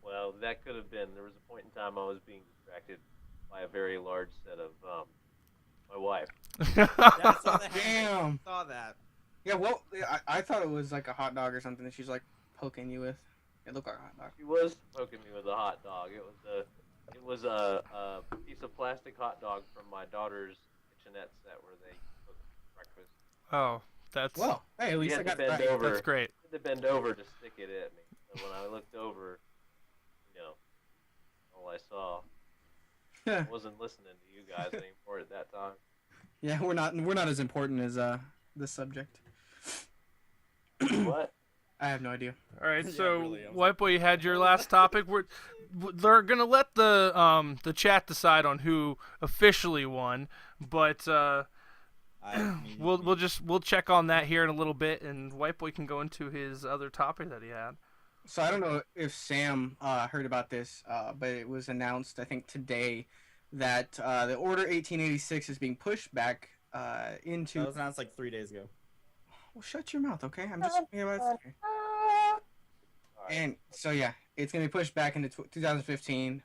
Well, that could have been. There was a point in time I was being distracted by a very large set of my wife. Yeah, I saw that. Damn. I saw that. Yeah, well, I thought it was like a hot dog or something that she's like poking you with. It looked like a hot dog. She was poking me with a hot dog. It was a piece of plastic hot dog from my daughter's kitchenette set where they cook breakfast. Oh, that's Well, hey, at least had I to got bend that. over. that's great. I had to bend over to stick it at me. And when I looked over, all I saw. I wasn't listening to you guys anymore at that time. Yeah, we're not as important as this subject. What? I have no idea. All right, Yeah, so really, I was White Boy, you had your last topic. They're gonna let the chat decide on who officially won, but we'll check on that here in a little bit, and White Boy can go into his other topic that he had. So I don't know if Sam heard about this, but it was announced, I think, today that the Order 1886 is being pushed back into... That was announced like 3 days ago. Well, shut your mouth, okay? I'm just talking about it. And so, yeah, it's going to be pushed back into 2015.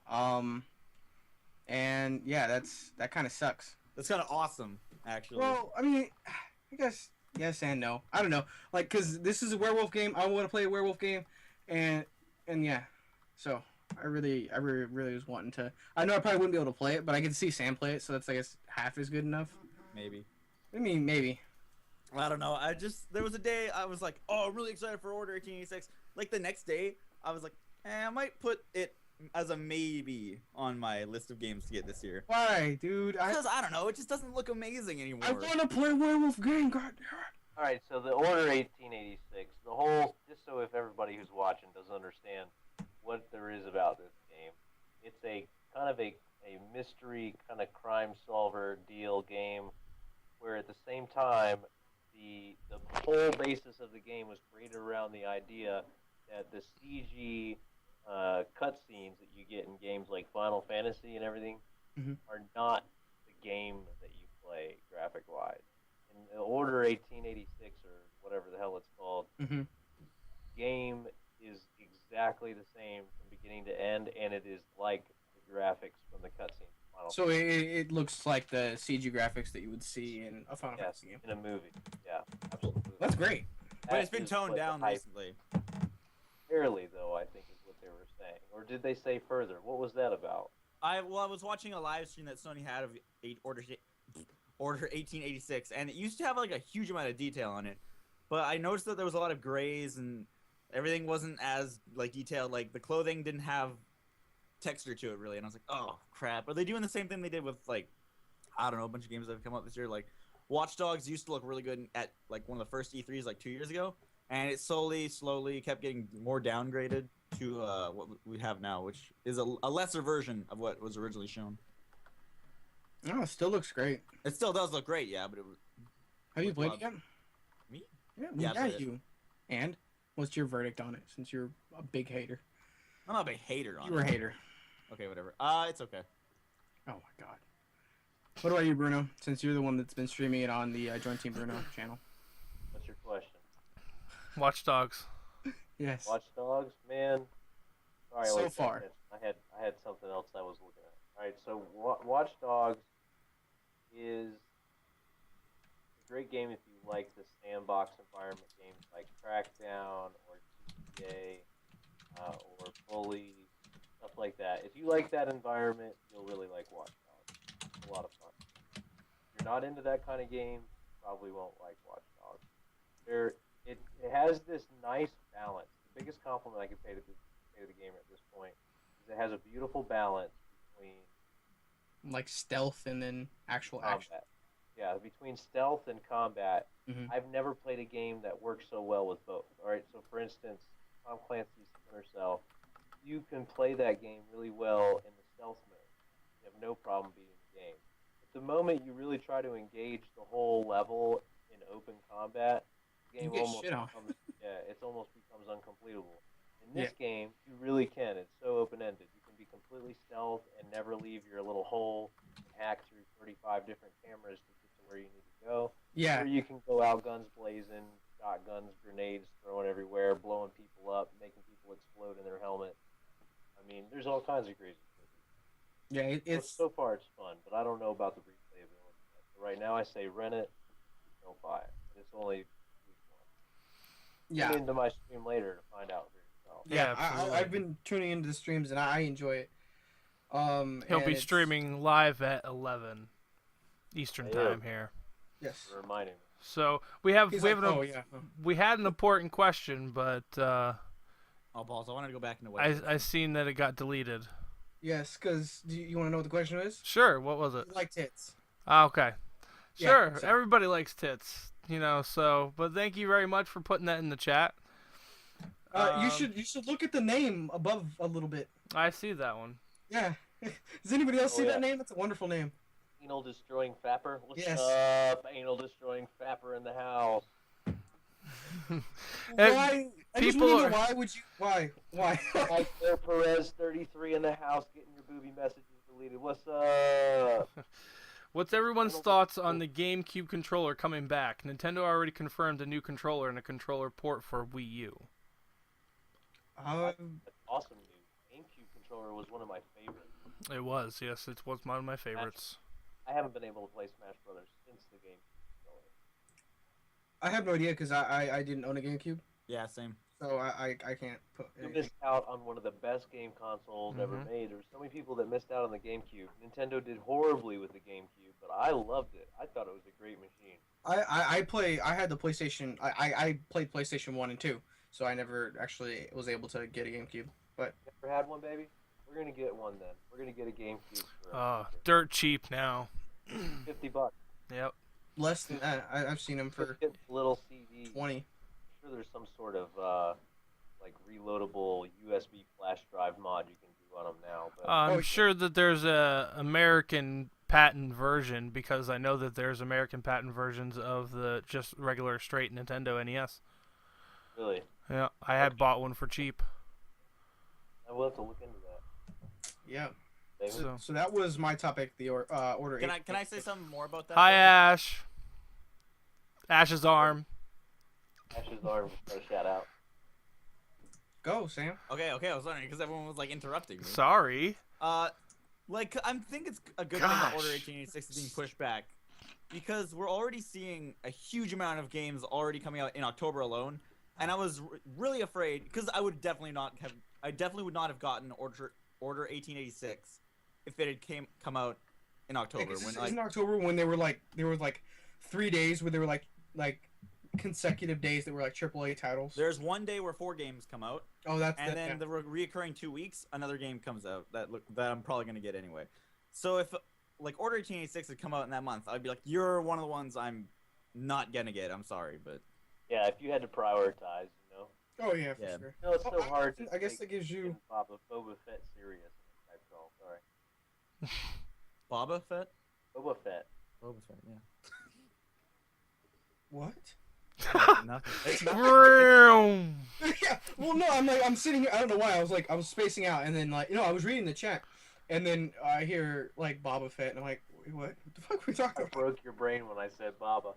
And, yeah, that kind of sucks. That's kind of awesome, actually. Well, I mean, I guess yes and no. I don't know. Like, because this is a werewolf game. I want to play a werewolf game. And yeah, so I really was wanting to. I know I probably wouldn't be able to play it, but I could see Sam play it, so that's I guess half as good enough. Maybe. I mean, maybe. I don't know. There was a day I was like, oh, I'm really excited for Order 1886. Like the next day, I was like, I might put it as a maybe on my list of games to get this year. Why, dude? Because I don't know, it just doesn't look amazing anymore. I want to play Werewolf game. God damn it. All right, so the Order 1886, the whole, just so if everybody who's watching doesn't understand what there is about this game, it's a kind of a mystery kind of crime solver deal game where at the same time the whole basis of the game was created around the idea that the CG cutscenes that you get in games like Final Fantasy and everything are not the game that you play graphic wise. In Order 1886 or whatever the hell it's called, game is exactly the same from beginning to end, and it is like the graphics from the cutscenes. So it looks like the CG graphics that you would see in a Final Fantasy game. In a movie. Yeah, absolutely. That's great. But it's been toned down recently. Fairly, though, I think is what they were saying. Or did they say further? What was that about? I was watching a live stream that Sony had of Order 1886, and it used to have like a huge amount of detail on it. But I noticed that there was a lot of grays and everything wasn't as like detailed. Like the clothing didn't have texture to it really, and I was like, oh crap. Are they doing the same thing they did with like, I don't know, a bunch of games that have come out this year? Like Watch Dogs used to look really good at like one of the first E3s like 2 years ago, and it slowly kept getting more downgraded to what we have now, which is a lesser version of what was originally shown. No, it still looks great. It still does look great, yeah, but it have you played it yet? Me? Yeah, you. And what's your verdict on it? Since you're a big hater. I'm not a big hater on it. You were a hater. Okay, whatever. It's okay. Oh my god. What about you, Bruno? Since you're the one that's been streaming it on the Joint Team Bruno channel. What's your question? Watch Dogs. Yes. Watch Dogs, man. Sorry, so far. I had something else I was looking at. All right, so Watch Dogs is a great game if you like the sandbox environment games like Crackdown or GTA or Bully, stuff like that. If you like that environment, you'll really like Watch Dogs. It's a lot of fun. If you're not into that kind of game, you probably won't like Watch Dogs. It has this nice balance. The biggest compliment I can pay to the game at this point is it has a beautiful balance between like stealth and then actual combat. action. Yeah, between stealth and combat. Mm-hmm. I've never played a game that works so well with both. All right, so for instance, Tom Clancy's Splinter Cell, you can play that game really well in the stealth mode. You have no problem beating the game. But the moment you really try to engage the whole level in open combat, the game almost becomes uncompletable. In this game, you really can. It's so open-ended. You can be completely stealth and never leave your little hole and hack through 35 different cameras to get to where you need to go. Yeah. Or you can go out guns blazing, shotguns, grenades thrown everywhere, blowing people up, making people explode in their helmet. I mean, there's all kinds of crazy things. Yeah, it's so far it's fun, but I don't know about the replayability. So right now I say rent it, don't buy it. It's only week one. yeah. Tune into my stream later to find out for yourself. Yeah, I've been tuning into the streams and I enjoy it. He'll be streaming live at 11 Eastern time here. Yes. For reminding me. So we had an important question, but balls! I wanted to go back into I seen that it got deleted. Yes, because you want to know what the question is? Sure. What was it? You like tits. Okay. Sure. Yeah, so. Everybody likes tits, So, but thank you very much for putting that in the chat. You should look at the name above a little bit. I see that one. Yeah. Does anybody else see that name? That's a wonderful name. Anal destroying Fapper. What's Yes. up, anal destroying Fapper in the house? Why? I just people want to are- know why would you? Why? Like Claire Perez 33 in the house getting your booby messages deleted. What's up? What's everyone's thoughts on the GameCube controller coming back? Nintendo already confirmed a new controller and a controller port for Wii U. Awesome news. GameCube controller was one of my favorites. It was, yes, it was one of my favorites. I haven't been able to play Smash Brothers since the GameCube controller. I have no idea because I didn't own a GameCube. Yeah, same. so I can't put. You missed out on one of the best game consoles ever made. There were so many people that missed out on the GameCube. Nintendo did horribly with the GameCube, but I loved it. I thought it was a great machine. I had the PlayStation. I played PlayStation 1 and 2, so I never actually was able to get a GameCube. But Never had one, baby? We're gonna get one then. We're gonna get a GameCube for Dirt cheap now. $50. Yep. less than that. I've seen them for Get the little CD. 20. I'm sure there's some sort of like reloadable USB flash drive mod you can do on them now. But I'm sure that there's a American patent version, because I know that there's American patent versions of the just regular straight Nintendo NES. really, Yeah, I had bought one for cheap. I will have to look into that. Yeah. Maybe. So that was my topic. The order. Can I say something more about that? Hi, Ash. Ash's arm. Ash's arm got a shout out. Go, Sam. Okay, I was wondering because everyone was like interrupting me. Sorry. Like I think it's a good thing that Order 1886 is being pushed back, because we're already seeing a huge amount of games already coming out in October alone, and I was really afraid because I would definitely would not have gotten Order 1886 if it had come out in October. When in October when there were like 3 days where there were like consecutive days that were like AAA titles. There's one day where 4 games come out. Oh, and then the reoccurring 2 weeks, another game comes out that I'm probably gonna get anyway. So if like Order 1886 had come out in that month, I'd be like, you're one of the ones I'm not gonna get. I'm sorry, but yeah, if you had to prioritize, you know. Oh yeah, for sure. No, it's so hard. I guess that gives you Boba Fett serious. Type call. Sorry. Boba Fett. Boba Fett. Boba Fett. Yeah. what? Nothing. Yeah. Well, no, I'm sitting here. I don't know why. I was spacing out, and then I was reading the chat, and then I hear like Boba Fett, and I'm like, wait, what? What the fuck are we talking I about? broke your brain when I said Baba.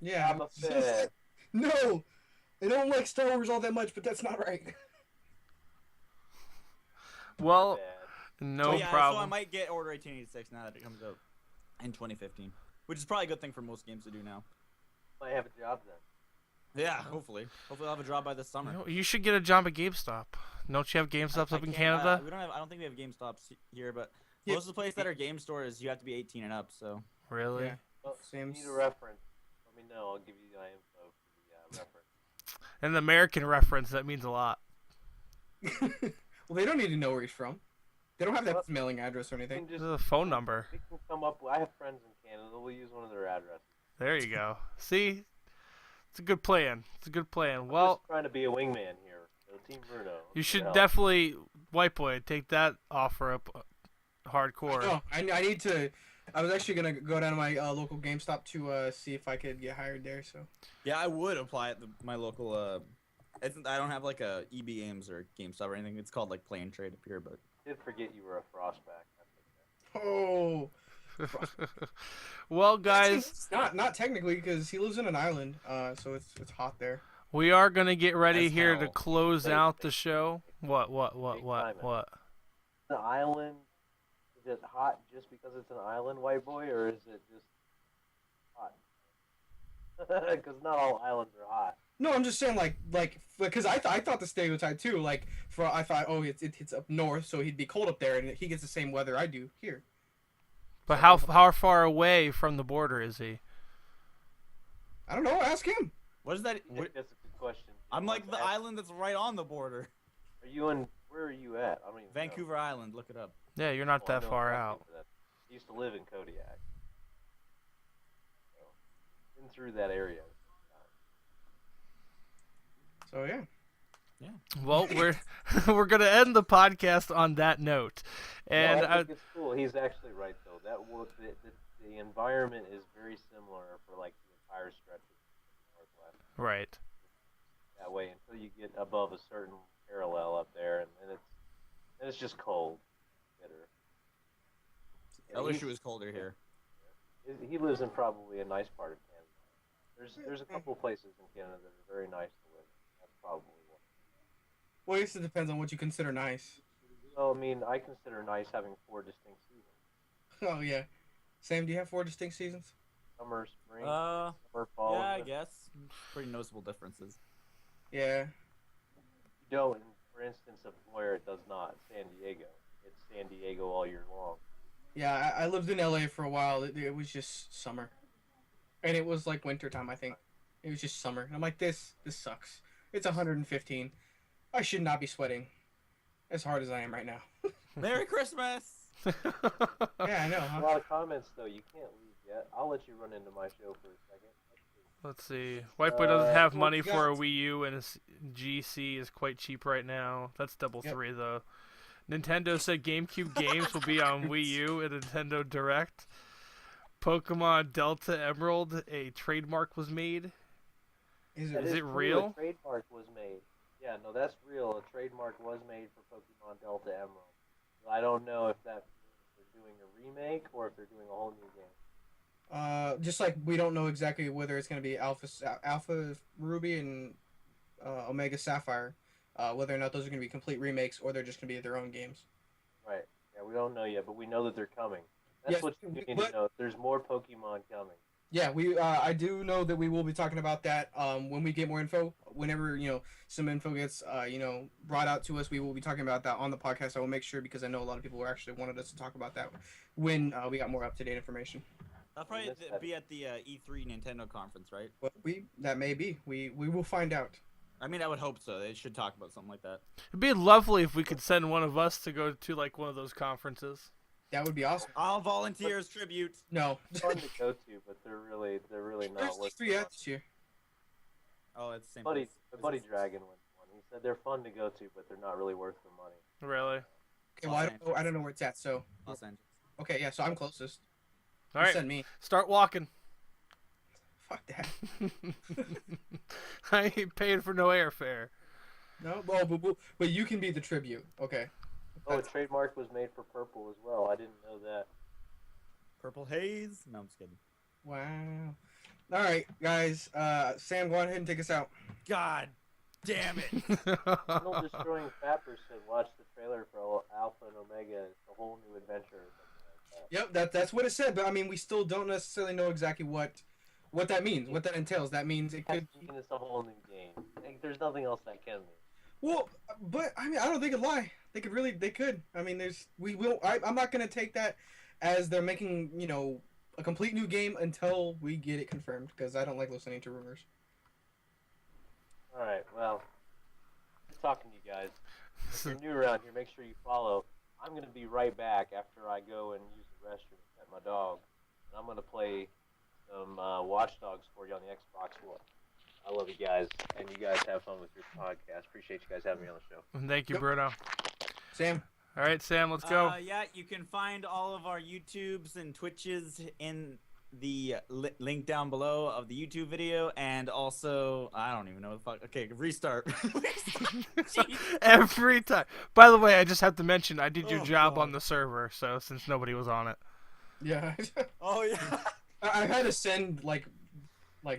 Yeah. Boba Fett. No, I don't like Star Wars all that much, but that's not right. Well, Bad. no So problem. I might get Order 1886 now that it comes out in 2015, which is probably a good thing for most games to do now. Might have a job then. Yeah, hopefully. Hopefully I'll have a job by this summer. You should get a job at GameStop. Don't you have GameStops up in Canada? I don't think we have GameStops here, but Yeah. most of the places that are game stores, you have to be 18 and up. So Really? Yeah. Well, Sam's- need a reference. Let me know. I'll give you my info for the reference. An American reference, that means a lot. Well, they don't need to know where he's from. They don't have that mailing address or We anything. can This just is a phone number. we can come up. I have friends in Canada. We'll use one of their addresses. There you go. See? It's a good plan. It's a good plan. I'm Well, just trying to be a wingman here. So Team Bruno. you should help. definitely, White Boy, take that offer up hardcore. Oh, I need to. I was actually gonna go down to my local GameStop to see if I could get hired there. So yeah, I would apply at my local. I don't have like a EB Games or GameStop or anything. It's called like Play and Trade up here, but I did forget you were a frostback. That's okay. oh, Well, guys, it's not technically because he lives in an island. So it's hot there. we are going to get ready That's here to hell. close out the show. What? The island, is it hot just because it's an island, White Boy, or is it just hot? Because not all islands are hot. No, I'm just saying like because I thought the stereotype too. Like I thought it's up north, so he'd be cold up there, and he gets the same weather I do here. But how far away from the border is he? I don't know. Ask him. what is that? I think that's a good question. I'm like the island that's right on the border. Are you in? Where are you at? I don't even know. Vancouver Island. Look it up. Yeah, you're not Well, I that know far exactly out. where that is. I used to live in Kodiak. So, been through that area. So yeah. Well, we're gonna end the podcast on that note, and no, I think it's cool. He's actually right though. The environment is very similar for like the entire stretch of the Northwest. right. That way until you get above a certain parallel up there, and then it's just cold, bitter. I wish it was colder here. He lives in probably a nice part of Canada. There's a couple places in Canada that are very nice to live in. That's probably one. Well, I guess it depends on what you consider nice. So I mean, I consider nice having 4 distinct seasons: Oh yeah. Sam, do you have 4 distinct seasons? summer, spring, summer, Yeah, fall. I winter. guess. Pretty noticeable differences. Yeah. you don't, for instance, of where it does not, San Diego. It's San Diego all year long. Yeah, I lived in LA for a while. It was just summer, and it was like winter time. I think it was just summer. And I'm like, this sucks. It's 115. I should not be sweating as hard as I am right now. Merry Christmas! Yeah, I know, A huh? lot of comments, though. You can't leave yet. I'll let you run into my show for a second. Let's see. Whiteboy doesn't have well, money you for a got- Wii U, and his GC is quite cheap right now. That's double Yep. three, though. Nintendo said GameCube games will be on Wii U at Nintendo Direct. Pokemon Delta Emerald, a trademark was made. Is That it? Is it true. real? A trademark was made. Yeah, no, that's real. A trademark was made for Pokemon Delta Emerald. So I don't know if that means they're doing a remake or if they're doing a whole new game. Just like we don't know exactly whether it's going to be Alpha Ruby and Omega Sapphire, whether or not those are going to be complete remakes or they're just going to be their own games. Right. Yeah, we don't know yet, but we know that they're coming. That's Yes, what you need but- to know. There's more Pokemon coming. Yeah, we. I do know that we will be talking about that when we get more info. Whenever some info gets brought out to us, we will be talking about that on the podcast. I will make sure because I know a lot of people were actually wanted us to talk about that when we got more up to date information. That'll probably be at the E3 Nintendo conference, right? But that may be. We will find out. I mean, I would hope so. They should talk about something like that. It'd be lovely if we could send one of us to go to like one of those conferences. That would be awesome. I'll volunteer as tribute. No. Fun to go to, but they're really not There's worth three it. out this year. Oh, it's the same Buddy, place. the Buddy Dragon went to one. He said they're fun to go to, but they're not really worth the money. Really? Okay, well I don't know where it's at. So Los Angeles. okay, yeah. So I'm closest. All You right, Send me. start walking. Fuck that. I ain't paying for no airfare. No, well, but you can be the tribute. Okay. Oh, a trademark was made for purple as well. I didn't know that. Purple Haze? No, I'm just kidding. Wow. All right, guys. Sam, go ahead and take us out. God damn it. Tunnel Destroying Fapper said, watch the trailer for Alpha and Omega. It's a whole new adventure or something like that. Yep, that's what it said. But I mean, we still don't necessarily know exactly what that means, what that entails. That means it could. It's a whole new game. Like, there's nothing else that can be. Well, but I mean, I don't think it'd lie. They could. I mean, I'm not gonna take that as they're making a complete new game until we get it confirmed because I don't like listening to rumors. All right, well, good talking to you guys. If you're new around here, make sure you follow. I'm going to be right back after I go and use the restroom and pet my dog. And I'm going to play some Watch Dogs for you on the Xbox One. I love you guys, and you guys have fun with your podcast. Appreciate you guys having me on the show. Thank you, Yep. Bruno. Sam. All right, Sam, let's go. Yeah, you can find all of our YouTubes and Twitches in the link down below of the YouTube video, and also I don't even know what the fuck. Okay, restart. Jeez. Every time. By the way, I just have to mention I did your Oh, job God. on the server, so since nobody was on it. Yeah. Oh yeah. I had to send like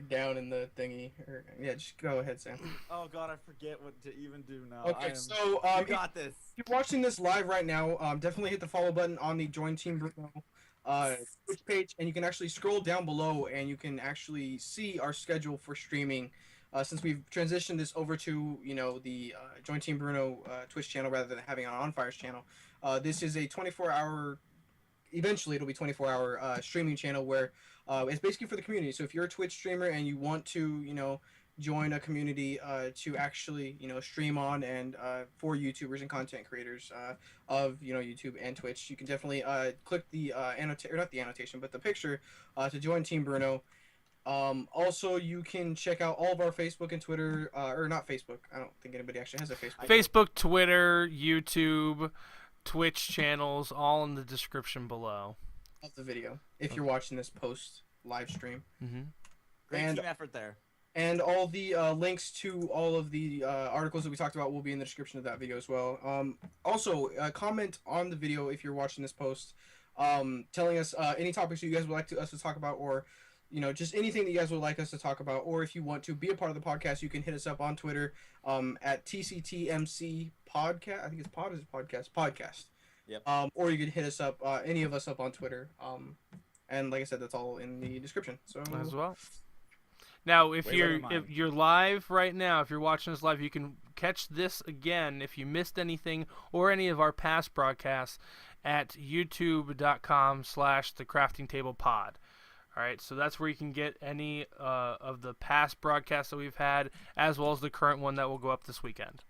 down in the thingy. Yeah, just go ahead, Sam. Oh God, I forget what to even do now. Okay, so you got this. if you're watching this live right now, definitely hit the follow button on the Join Team Bruno Twitch page, and you can actually scroll down below and you can actually see our schedule for streaming. Since we've transitioned this over to the Join Team Bruno Twitch channel rather than having it on Fire's channel, this is a 24-hour. Eventually, it'll be 24-hour streaming channel where it's basically for the community. So if you're a Twitch streamer and you want to join a community to actually stream on and for YouTubers and content creators of YouTube and Twitch, you can definitely click the not the annotation but the picture to join Team Bruno. Also, you can check out all of our Facebook and Twitter, or not Facebook. I don't think anybody actually has a Facebook. Facebook, Twitter, YouTube, Twitch channels, all in the description below. Of the video if you're watching this post live stream. Mm-hmm. Great And- team effort there. And all the links to all of the articles that we talked about will be in the description of that video as well. Also, comment on the video if you're watching this post, telling us any topics you guys would like us to talk about, or just anything that you guys would like us to talk about. Or if you want to be a part of the podcast, you can hit us up on Twitter at TCTMC Podcast. I think it's podcast. Yep. Or you can hit us up, any of us up on Twitter. And like I said, that's all in the description. So As well. Now, if Way better you're than if mine. you're live right now, if you're watching this live, you can catch this again if you missed anything or any of our past broadcasts at youtube.com/thecraftingtablepod. All right, so that's where you can get any of the past broadcasts that we've had, as well as the current one that will go up this weekend.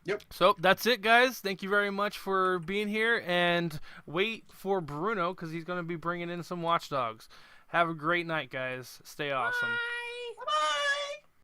Yep. So that's it, guys. Thank you very much for being here, and wait for Bruno because he's going to be bringing in some Watch Dogs. Have a great night, guys. Stay awesome. Bye.